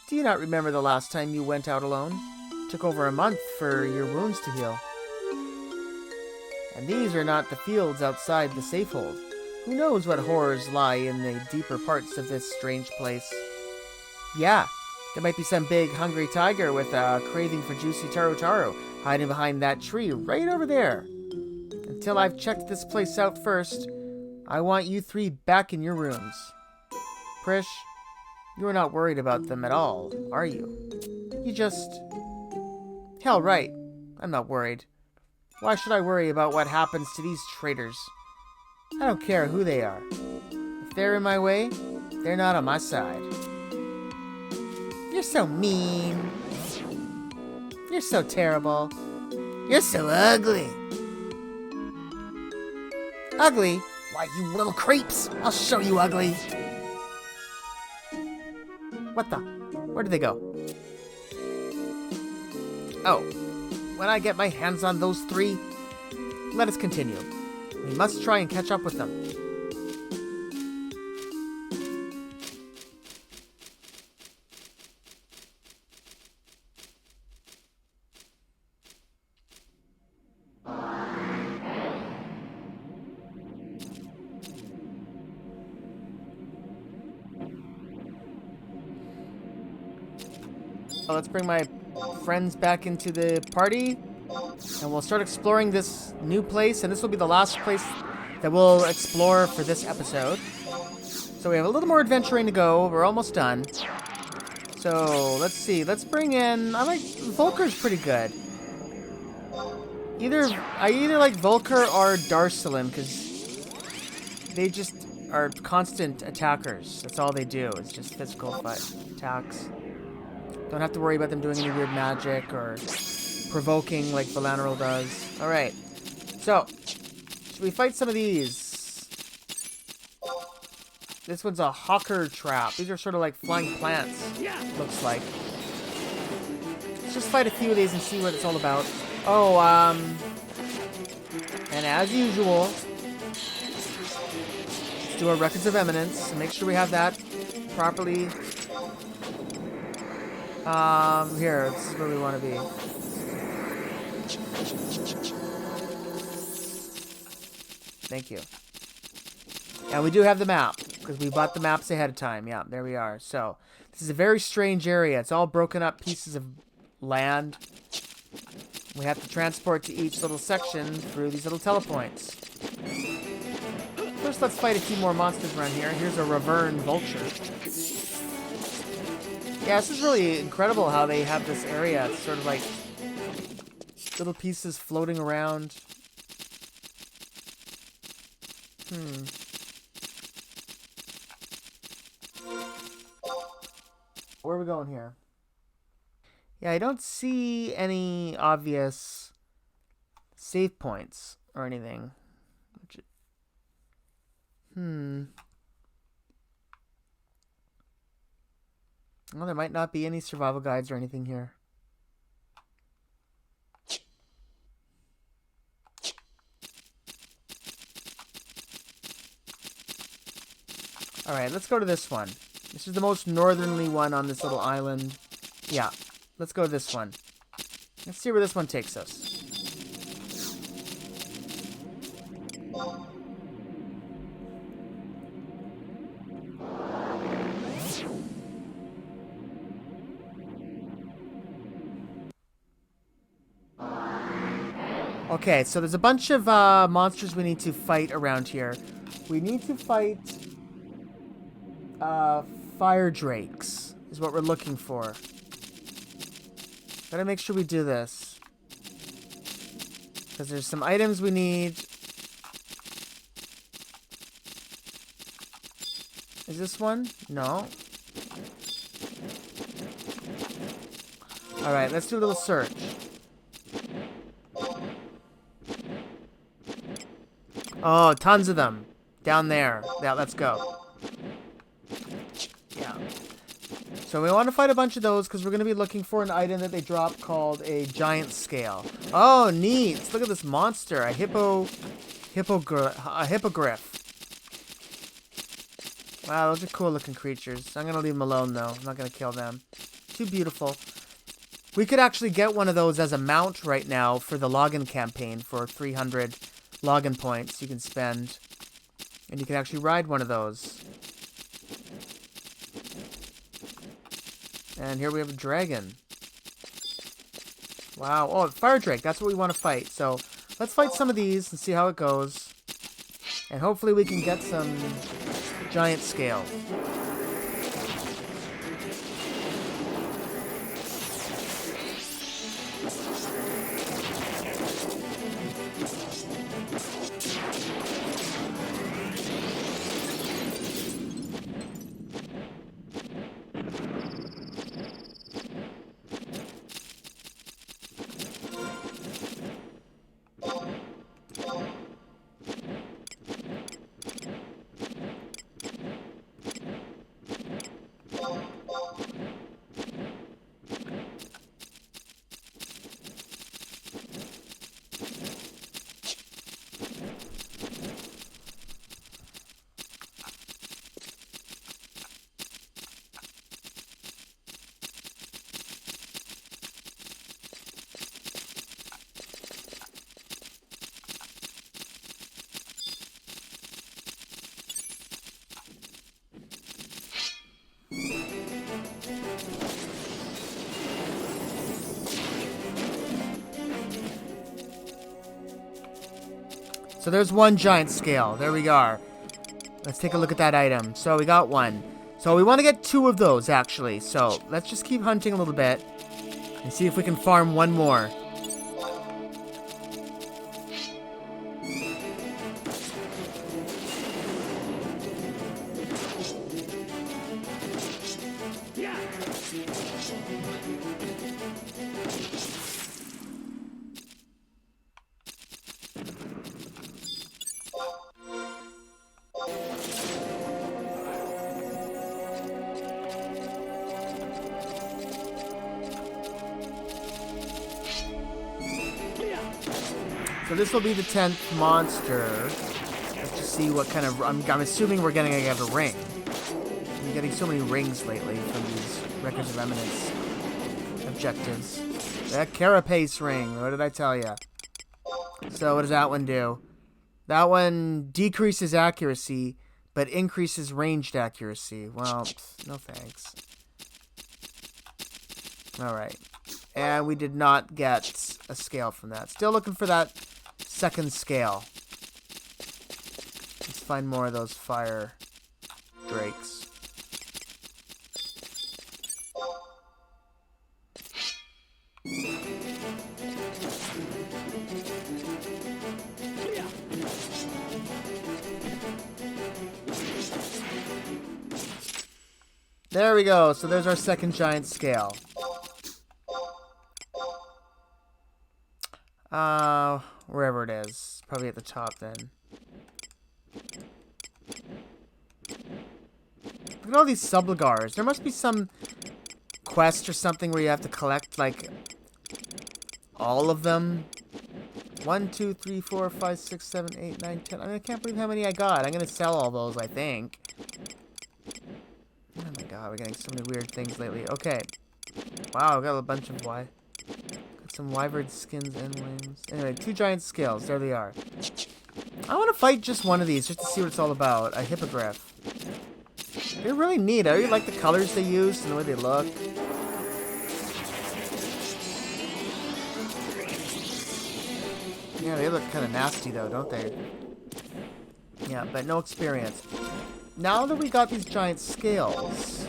Do you not remember the last time you went out alone? Took over a month for your wounds to heal. And these are not the fields outside the safehold. Who knows what horrors lie in the deeper parts of this strange place? Yeah, there might be some big hungry tiger with a craving for juicy taro hiding behind that tree right over there. Until I've checked this place out first, I want you three back in your rooms. Prish, you're not worried about them at all, are you? You just... Hell right, I'm not worried. Why should I worry about what happens to these traitors? I don't care who they are. If they're in my way, they're not on my side. You're so mean. You're so terrible. You're so ugly. Ugly? Why, you little creeps! I'll show you ugly! What the? Where did they go? Oh. When I get my hands on those three, let us continue. We must try and catch up with them. Let's bring my friends back into the party, and we'll start exploring this new place, and this will be the last place that we'll explore for this episode. So we have a little more adventuring to go. We're almost done. So, let's see. Let's bring in... I like... Volker's pretty good. I either like Volker or Darcelin, because they just are constant attackers. That's all they do. It's just physical attacks. Don't have to worry about them doing any weird magic or provoking like Valanaril does. Alright. So, should we fight some of these? This one's a hawker trap. These are sort of like flying plants, looks like. Let's just fight a few of these and see what it's all about. Oh, and as usual, let's do our Records of Eminence and make sure we have that properly. Here, this is where we want to be. Thank you. And we do have the map, because we bought the maps ahead of time. Yeah, there we are. So, this is a very strange area. It's all broken up pieces of land. We have to transport to each little section through these little telepoints. First, let's fight a few more monsters around here. Here's a Ravern Vulture. Yeah, this is really incredible how they have this area. It's sort of like little pieces floating around. Where are we going here? Yeah, I don't see any obvious save points or anything. Well, there might not be any survival guides or anything here. Alright, let's go to this one. This is the most northerly one on this little island. Yeah, let's go to this one. Let's see where this one takes us. Okay, so there's a bunch of monsters we need to fight around here. We need to fight fire drakes is what we're looking for. Gotta make sure we do this, because there's some items we need. Is this one? No. Alright, let's do a little search. Oh, tons of them. Down there. Yeah, let's go. Yeah. So we want to fight a bunch of those because we're going to be looking for an item that they drop called a giant scale. Oh, neat. Look at this monster. A hippogriff. Wow, those are cool looking creatures. I'm going to leave them alone though. I'm not going to kill them. Too beautiful. We could actually get one of those as a mount right now for the login campaign for 300 login points you can spend. And you can actually ride one of those. And here we have a dragon. Wow. Oh, fire drake. That's what we want to fight. So let's fight some of these and see how it goes. And hopefully we can get some giant scale. So there's one giant scale. There we are. Let's take a look at that item. So we got one. So we want to get 2 of those, actually. So let's just keep hunting a little bit and see if we can farm 1 more. So this will be the 10th monster. Let's just see what kind of... I'm assuming we're getting a ring. I'm getting so many rings lately from these Records of Eminence objectives. That Carapace ring, what did I tell you? So what does that one do? That one decreases accuracy, but increases ranged accuracy. Well, no thanks. Alright. And we did not get a scale from that. Still looking for that 2nd scale. Let's find more of those fire drakes. There we go. So there's our 2nd giant scale. Wherever it is. Probably at the top then. Look at all these subligars. There must be some quest or something where you have to collect, like, all of them. 1, 2, 3, 4, 5, 6, 7, 8, 9, 10. I mean, I can't believe how many I got. I'm gonna sell all those, I think. Oh my god, we're getting so many weird things lately. Okay. Wow, I got a bunch of some wyvern skins and wings. Anyway, 2 giant scales. There they are. I want to fight just one of these just to see what it's all about. A hippogriff. They're really neat. I really like the colors they use and the way they look. Yeah, they look kind of nasty though, don't they? Yeah, but no experience. Now that we got these giant scales,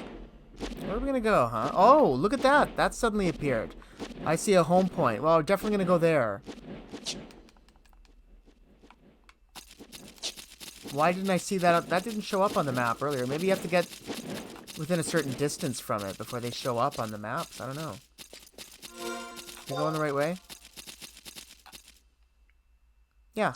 where are we going to go, huh? Oh, look at that. That suddenly appeared. I see a home point. Well, we're definitely going to go there. Why didn't I see that? That didn't show up on the map earlier. Maybe you have to get within a certain distance from it before they show up on the maps. I don't know. You going the right way? Yeah.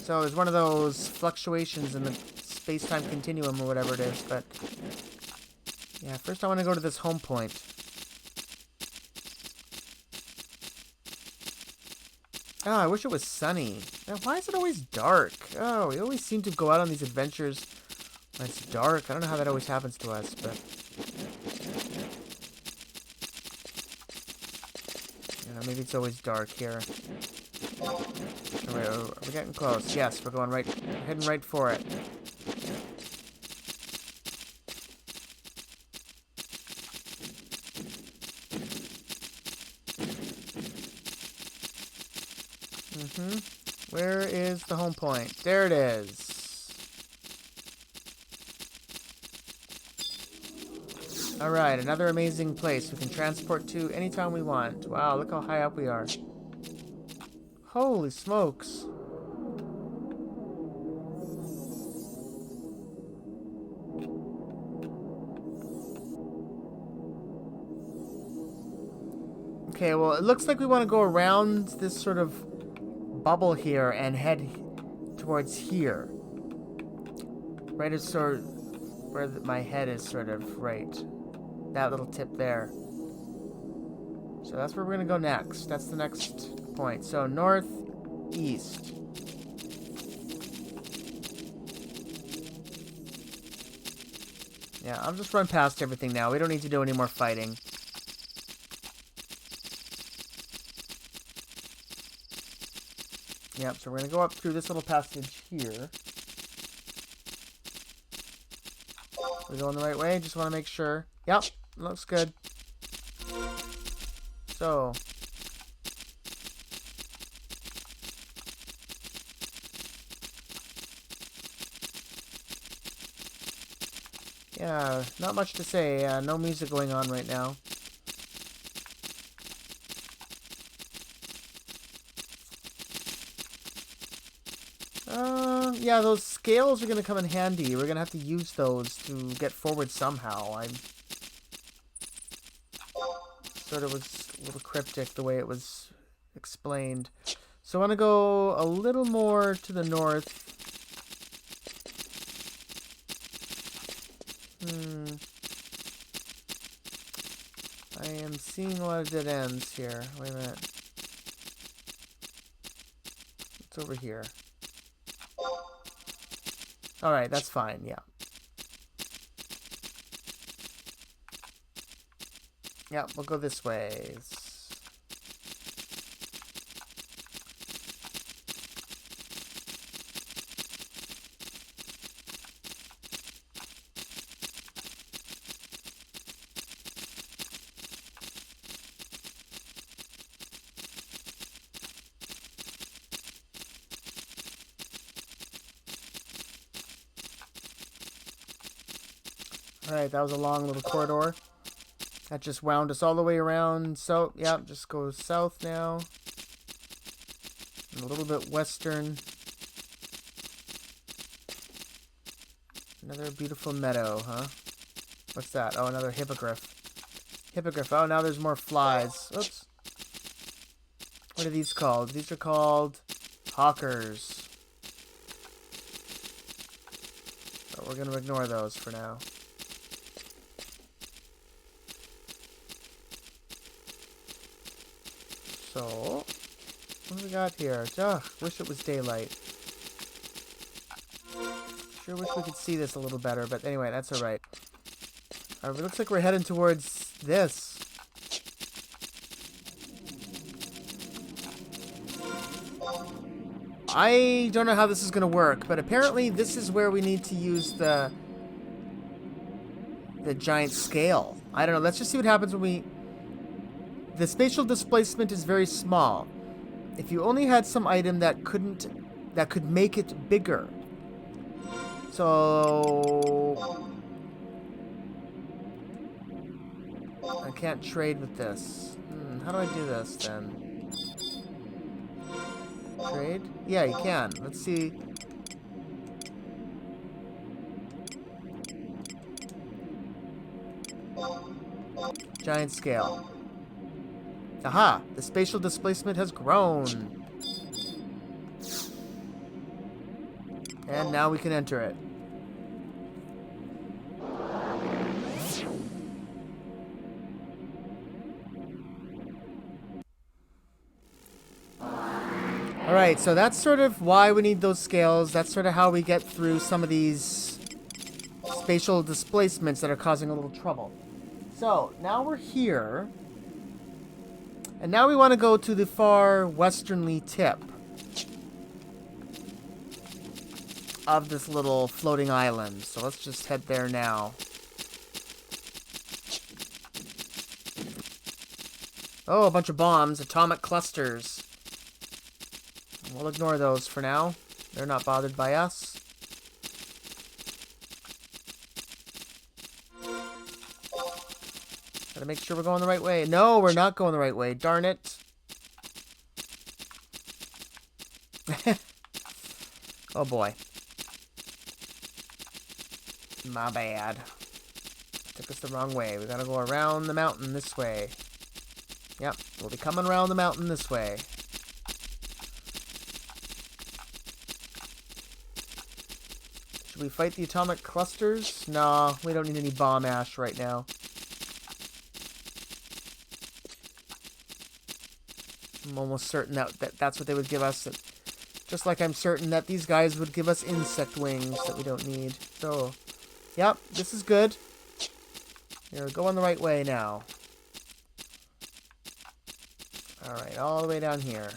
So there's one of those fluctuations in the space-time continuum or whatever it is, but... yeah, first I want to go to this home point. Oh, I wish it was sunny. Now, why is it always dark? Oh, we always seem to go out on these adventures when it's dark. I don't know how that always happens to us, but... you know, maybe it's always dark here. Alright, are we getting close? Yes, we're going right, we're heading right for it. Where is the home point? There it is. Alright, another amazing place we can transport to anytime we want. Wow, look how high up we are. Holy smokes. Okay, well, it looks like we want to go around this sort of bubble here and head towards here. Right as sort of where my head is sort of right. That little tip there. So that's where we're going to go next. That's the next point. So northeast. Yeah, I'll just run past everything now. We don't need to do any more fighting. Yep, so we're going to go up through this little passage here. We're going the right way, just want to make sure. Yep, looks good. So. Yeah, not much to say. No music going on right now. Yeah, those scales are gonna come in handy. We're gonna have to use those to get forward somehow. I sort of was a little cryptic the way it was explained. So I want to go a little more to the north. I am seeing a lot of dead ends here. Wait a minute. It's over here. Alright, that's fine, yeah. Yeah, we'll go this way. Alright, that was a long little corridor. That just wound us all the way around. So, yeah, just go south now. And a little bit western. Another beautiful meadow, huh? What's that? Oh, another hippogriff. Hippogriff. Oh, now there's more flies. Oops. What are these called? These are called hawkers. But we're going to ignore those for now. So, what do we got here? Ugh, wish it was daylight. Sure wish we could see this a little better, but anyway, that's alright. It looks like we're heading towards this. I don't know how this is going to work, but apparently this is where we need to use the giant scale. I don't know, let's just see what happens when we... The spatial displacement is very small. If you only had some item that could make it bigger. So I can't trade with this. How do I do this then? Trade? Yeah, you can. Let's see. Giant scale. Aha! The spatial displacement has grown. And now we can enter it. Alright, so that's sort of why we need those scales. That's sort of how we get through some of these spatial displacements that are causing a little trouble. So, now we're here. And now we want to go to the far westernly tip of this little floating island. So let's just head there now. Oh, a bunch of bombs, atomic clusters. We'll ignore those for now. They're not bothered by us. Gotta make sure we're going the right way. No, we're not going the right way. Darn it. Oh boy. My bad. Took us the wrong way. We gotta go around the mountain this way. Yep, we'll be coming around the mountain this way. Should we fight the atomic clusters? No, we don't need any bomb ash right now. I'm almost certain that's what they would give us. Just like I'm certain that these guys would give us insect wings that we don't need. So, yep, this is good. You're going the right way now. Alright, all the way down here.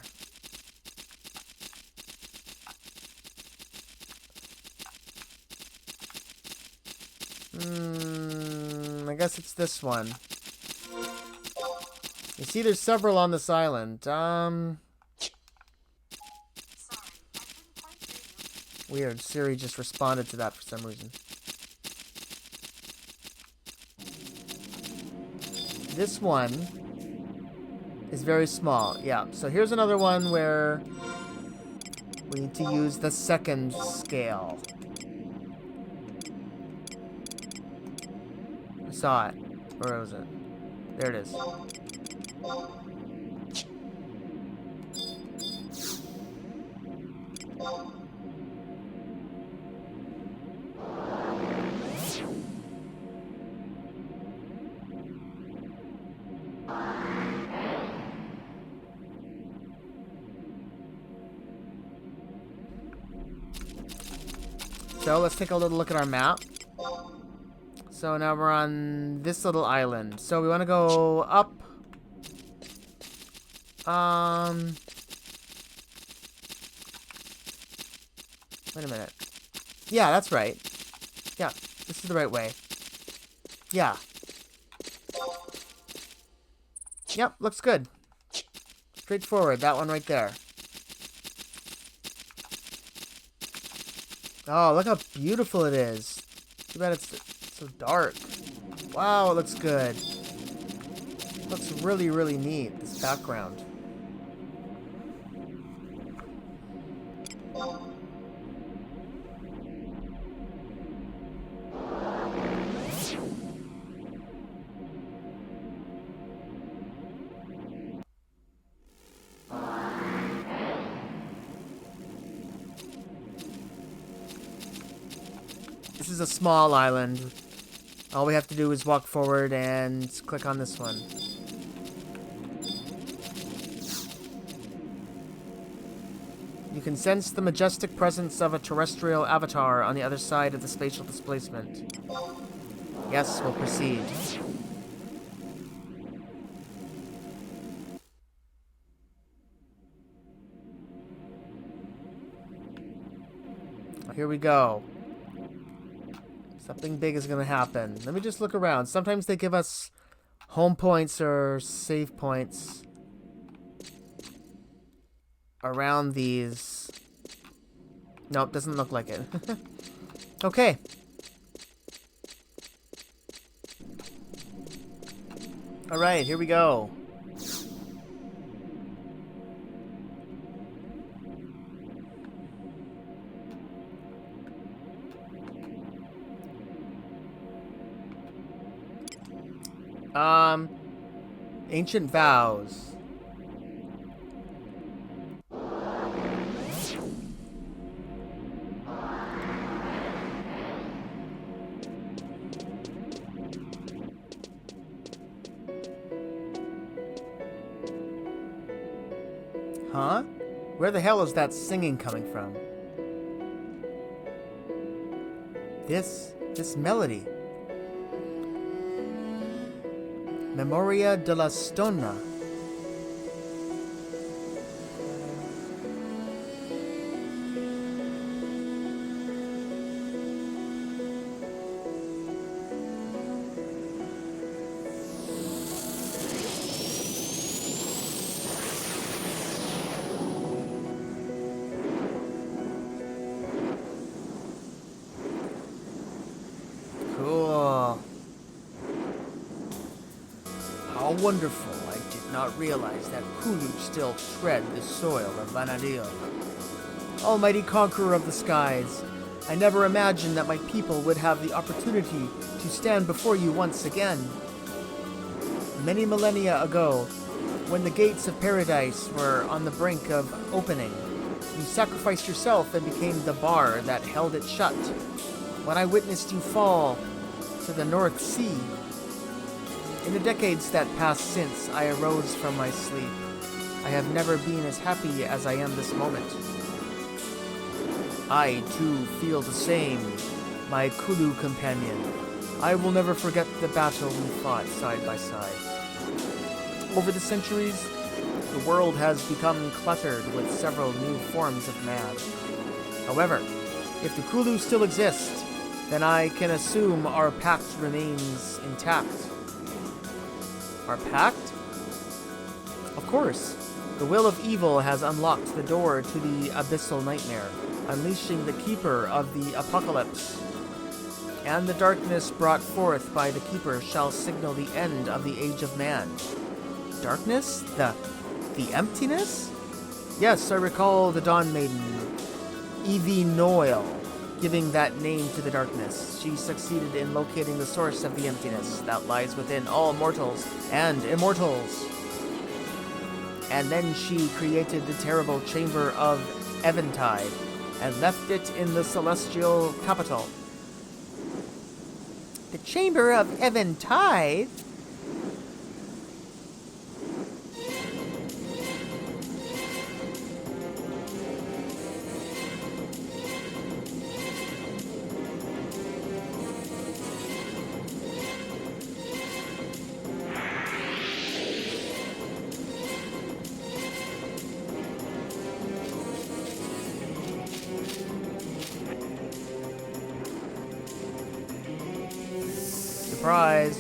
I guess it's this one. You see, there's several on this island. Sorry, I couldn't quite hear you. Weird. Siri just responded to that for some reason. this one is very small. Yeah, so here's another one where we need to use the second scale. I saw it. Where was it? There it is. So let's take a little look at our map. So now we're on this little island. So we want to go up. Wait a minute. Yeah, that's right. Yeah, this is the right way. Yeah. Yep, looks good. Straightforward, that one right there. Oh, look how beautiful it is. Too bad it's so dark. Wow, it looks good. Looks really, really neat, this background. This is a small island. All we have to do is walk forward and click on this one. You can sense the majestic presence of a terrestrial avatar on the other side of the spatial displacement. Yes, we'll proceed. Here we go. Something big is going to happen. Let me just look around. Sometimes they give us home points or save points around these. Nope, doesn't look like it. Okay. Alright, here we go. Ancient vows. Huh? Where the hell is that singing coming from? This melody. Memoria de la tona. Cool. How wonderful. I did not realize that Kulu still tread the soil of Vanadil. Almighty conqueror of the skies, I never imagined that my people would have the opportunity to stand before you once again. Many millennia ago, when the gates of paradise were on the brink of opening, you sacrificed yourself and became the bar that held it shut. When I witnessed you fall to the North Sea, in the decades that passed since I arose from my sleep, I have never been as happy as I am this moment. I, too, feel the same, my Kulu companion. I will never forget the battle we fought side by side. Over the centuries, the world has become cluttered with several new forms of man. However, if the Kulu still exist, then I can assume our pact remains intact. Our pact? Of course. The will of evil has unlocked the door to the abyssal nightmare, unleashing the keeper of the apocalypse. And the darkness brought forth by the Keeper shall signal the end of the age of man. Darkness? The emptiness? Yes, I recall the Dawn Maiden, Evie Noyle, giving that name to the darkness. She succeeded in locating the source of the emptiness that lies within all mortals and immortals. And then she created the terrible Chamber of Eventide and left it in the celestial capital. The Chamber of Eventide? Surprise.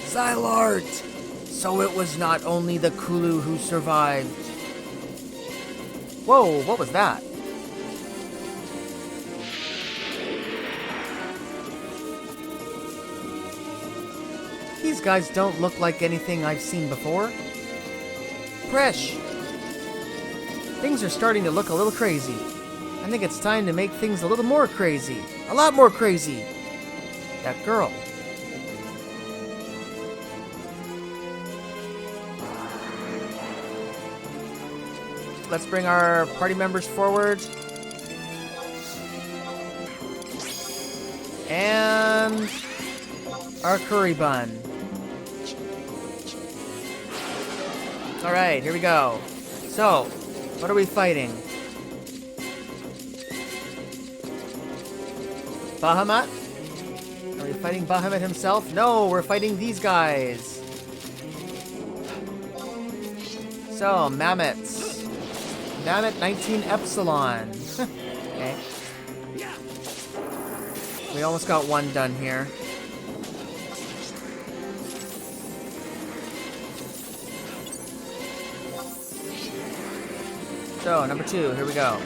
Xylart! So it was not only the Kulu who survived. Whoa, what was that? These guys don't look like anything I've seen before. Presh! Things are starting to look a little crazy. I think it's time to make things a little more crazy. A lot more crazy. That girl. Let's bring our party members forward. And our curry bun. Alright, here we go. So, what are we fighting? Bahamut? Are we fighting Bahamut himself? No, we're fighting these guys. So, Mammoths. Mammoth 19 Epsilon. Okay. We almost got one done here. So, number 2, here we go.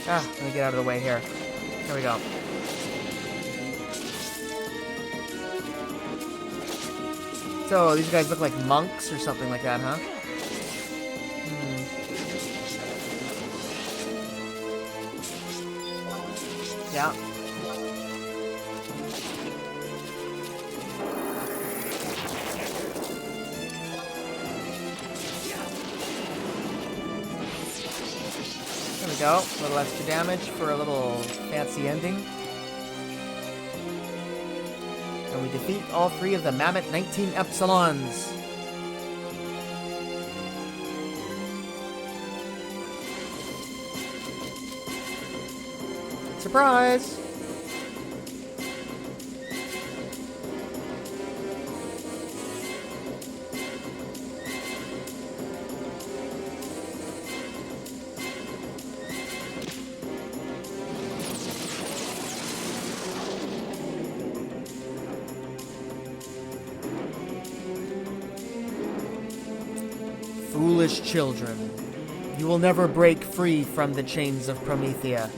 Let me get out of the way here. Here we go. So, these guys look like monks or something like that, huh? Yeah. There we go. A little extra damage for a little fancy ending. And we defeat all 3 of the Mammoth 19 Epsilons. Surprise! Foolish children, you will never break free from the chains of Promethea.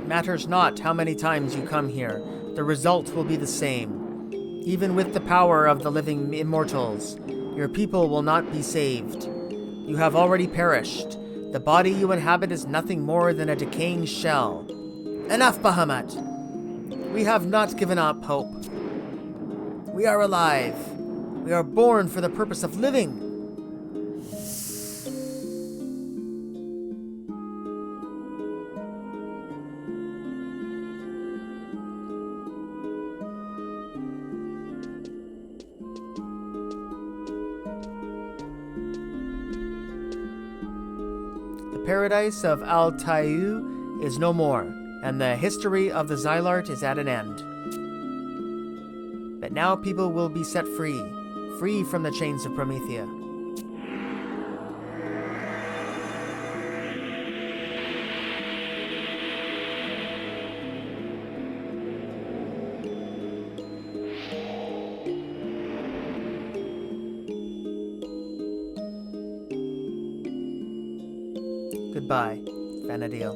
Matters not how many times you come here, the result will be the same. Even with the power of the living immortals, your people will not be saved. You have already perished. The body you inhabit is nothing more than a decaying shell. Enough, Bahamut! We have not given up hope. We are alive. We are born for the purpose of living. paradise of Altair is no more, and the history of the Xylart is at an end. But now people will be set free, free from the chains of Promethea. Goodbye, Vanadil.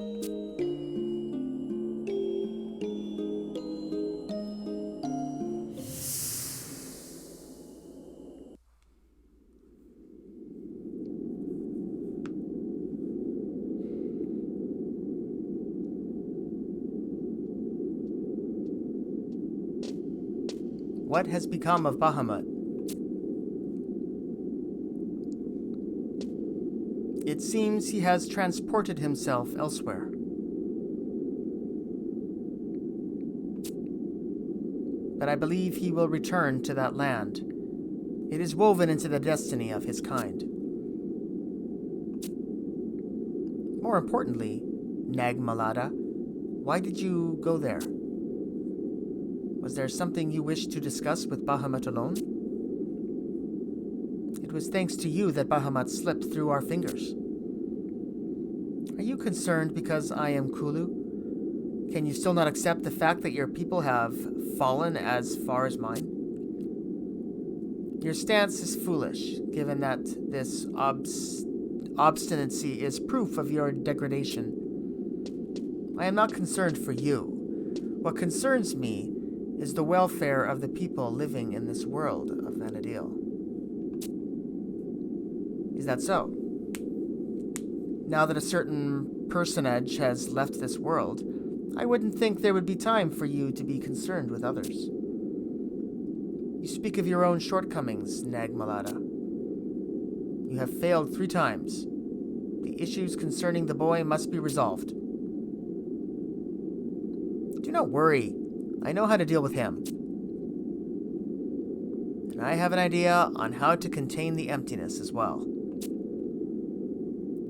What has become of Bahamut? It seems he has transported himself elsewhere. But I believe he will return to that land. It is woven into the destiny of his kind. More importantly, Nagmalada, why did you go there? Was there something you wished to discuss with Bahamut alone? It was thanks to you that Bahamut slipped through our fingers. Are you concerned because I am Kulu? Can you still not accept the fact that your people have fallen as far as mine? Your stance is foolish, given that this obstinacy is proof of your degradation. I am not concerned for you. What concerns me is the welfare of the people living in this world of Vanadil. Is that so? Now that a certain personage has left this world, I wouldn't think there would be time for you to be concerned with others. You speak of your own shortcomings, Nagmalada. You have failed 3 times. The issues concerning the boy must be resolved. Do not worry. I know how to deal with him. And I have an idea on how to contain the emptiness as well.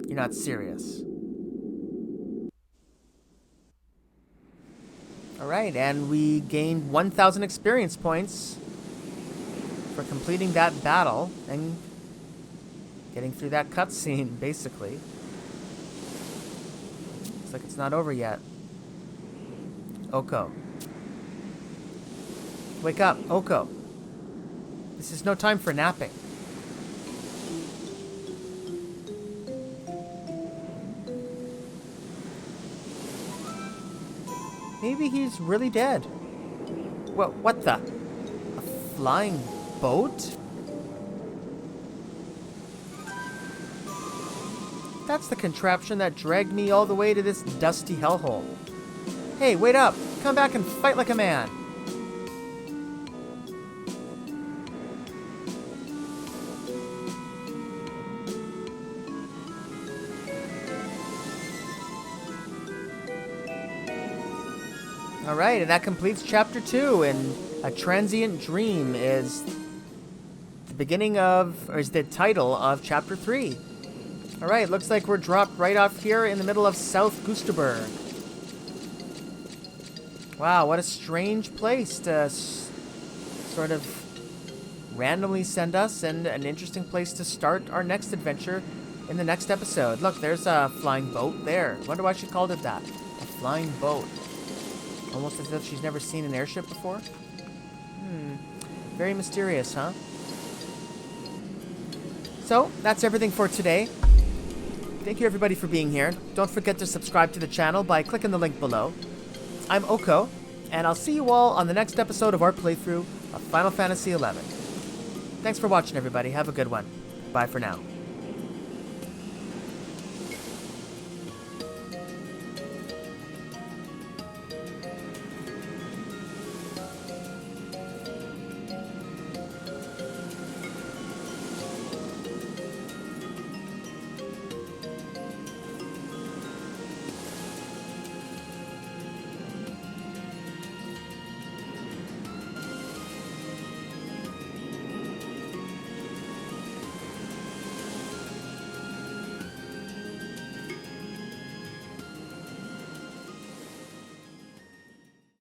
You're not serious. Alright, and we gained 1,000 experience points for completing that battle and getting through that cutscene, basically. Looks like it's not over yet. Oko. Wake up, Oko. This is no time for napping. Maybe he's really dead. What the? A flying boat? That's the contraption that dragged me all the way to this dusty hellhole. Hey, wait up! Come back and fight like a man! Alright, and that completes Chapter 2, and A Transient Dream is the beginning of, or is the title of Chapter 3. Alright, looks like we're dropped right off here in the middle of South Gustaberg. Wow, what a strange place to sort of randomly send us, and an interesting place to start our next adventure in the next episode. Look, there's a flying boat there. Wonder why she called it that. A flying boat. Almost as if she's never seen an airship before. Very mysterious, huh? So, that's everything for today. Thank you everybody for being here. Don't forget to subscribe to the channel by clicking the link below. I'm Oko, and I'll see you all on the next episode of our playthrough of Final Fantasy XI. Thanks for watching, everybody. Have a good one. Bye for now.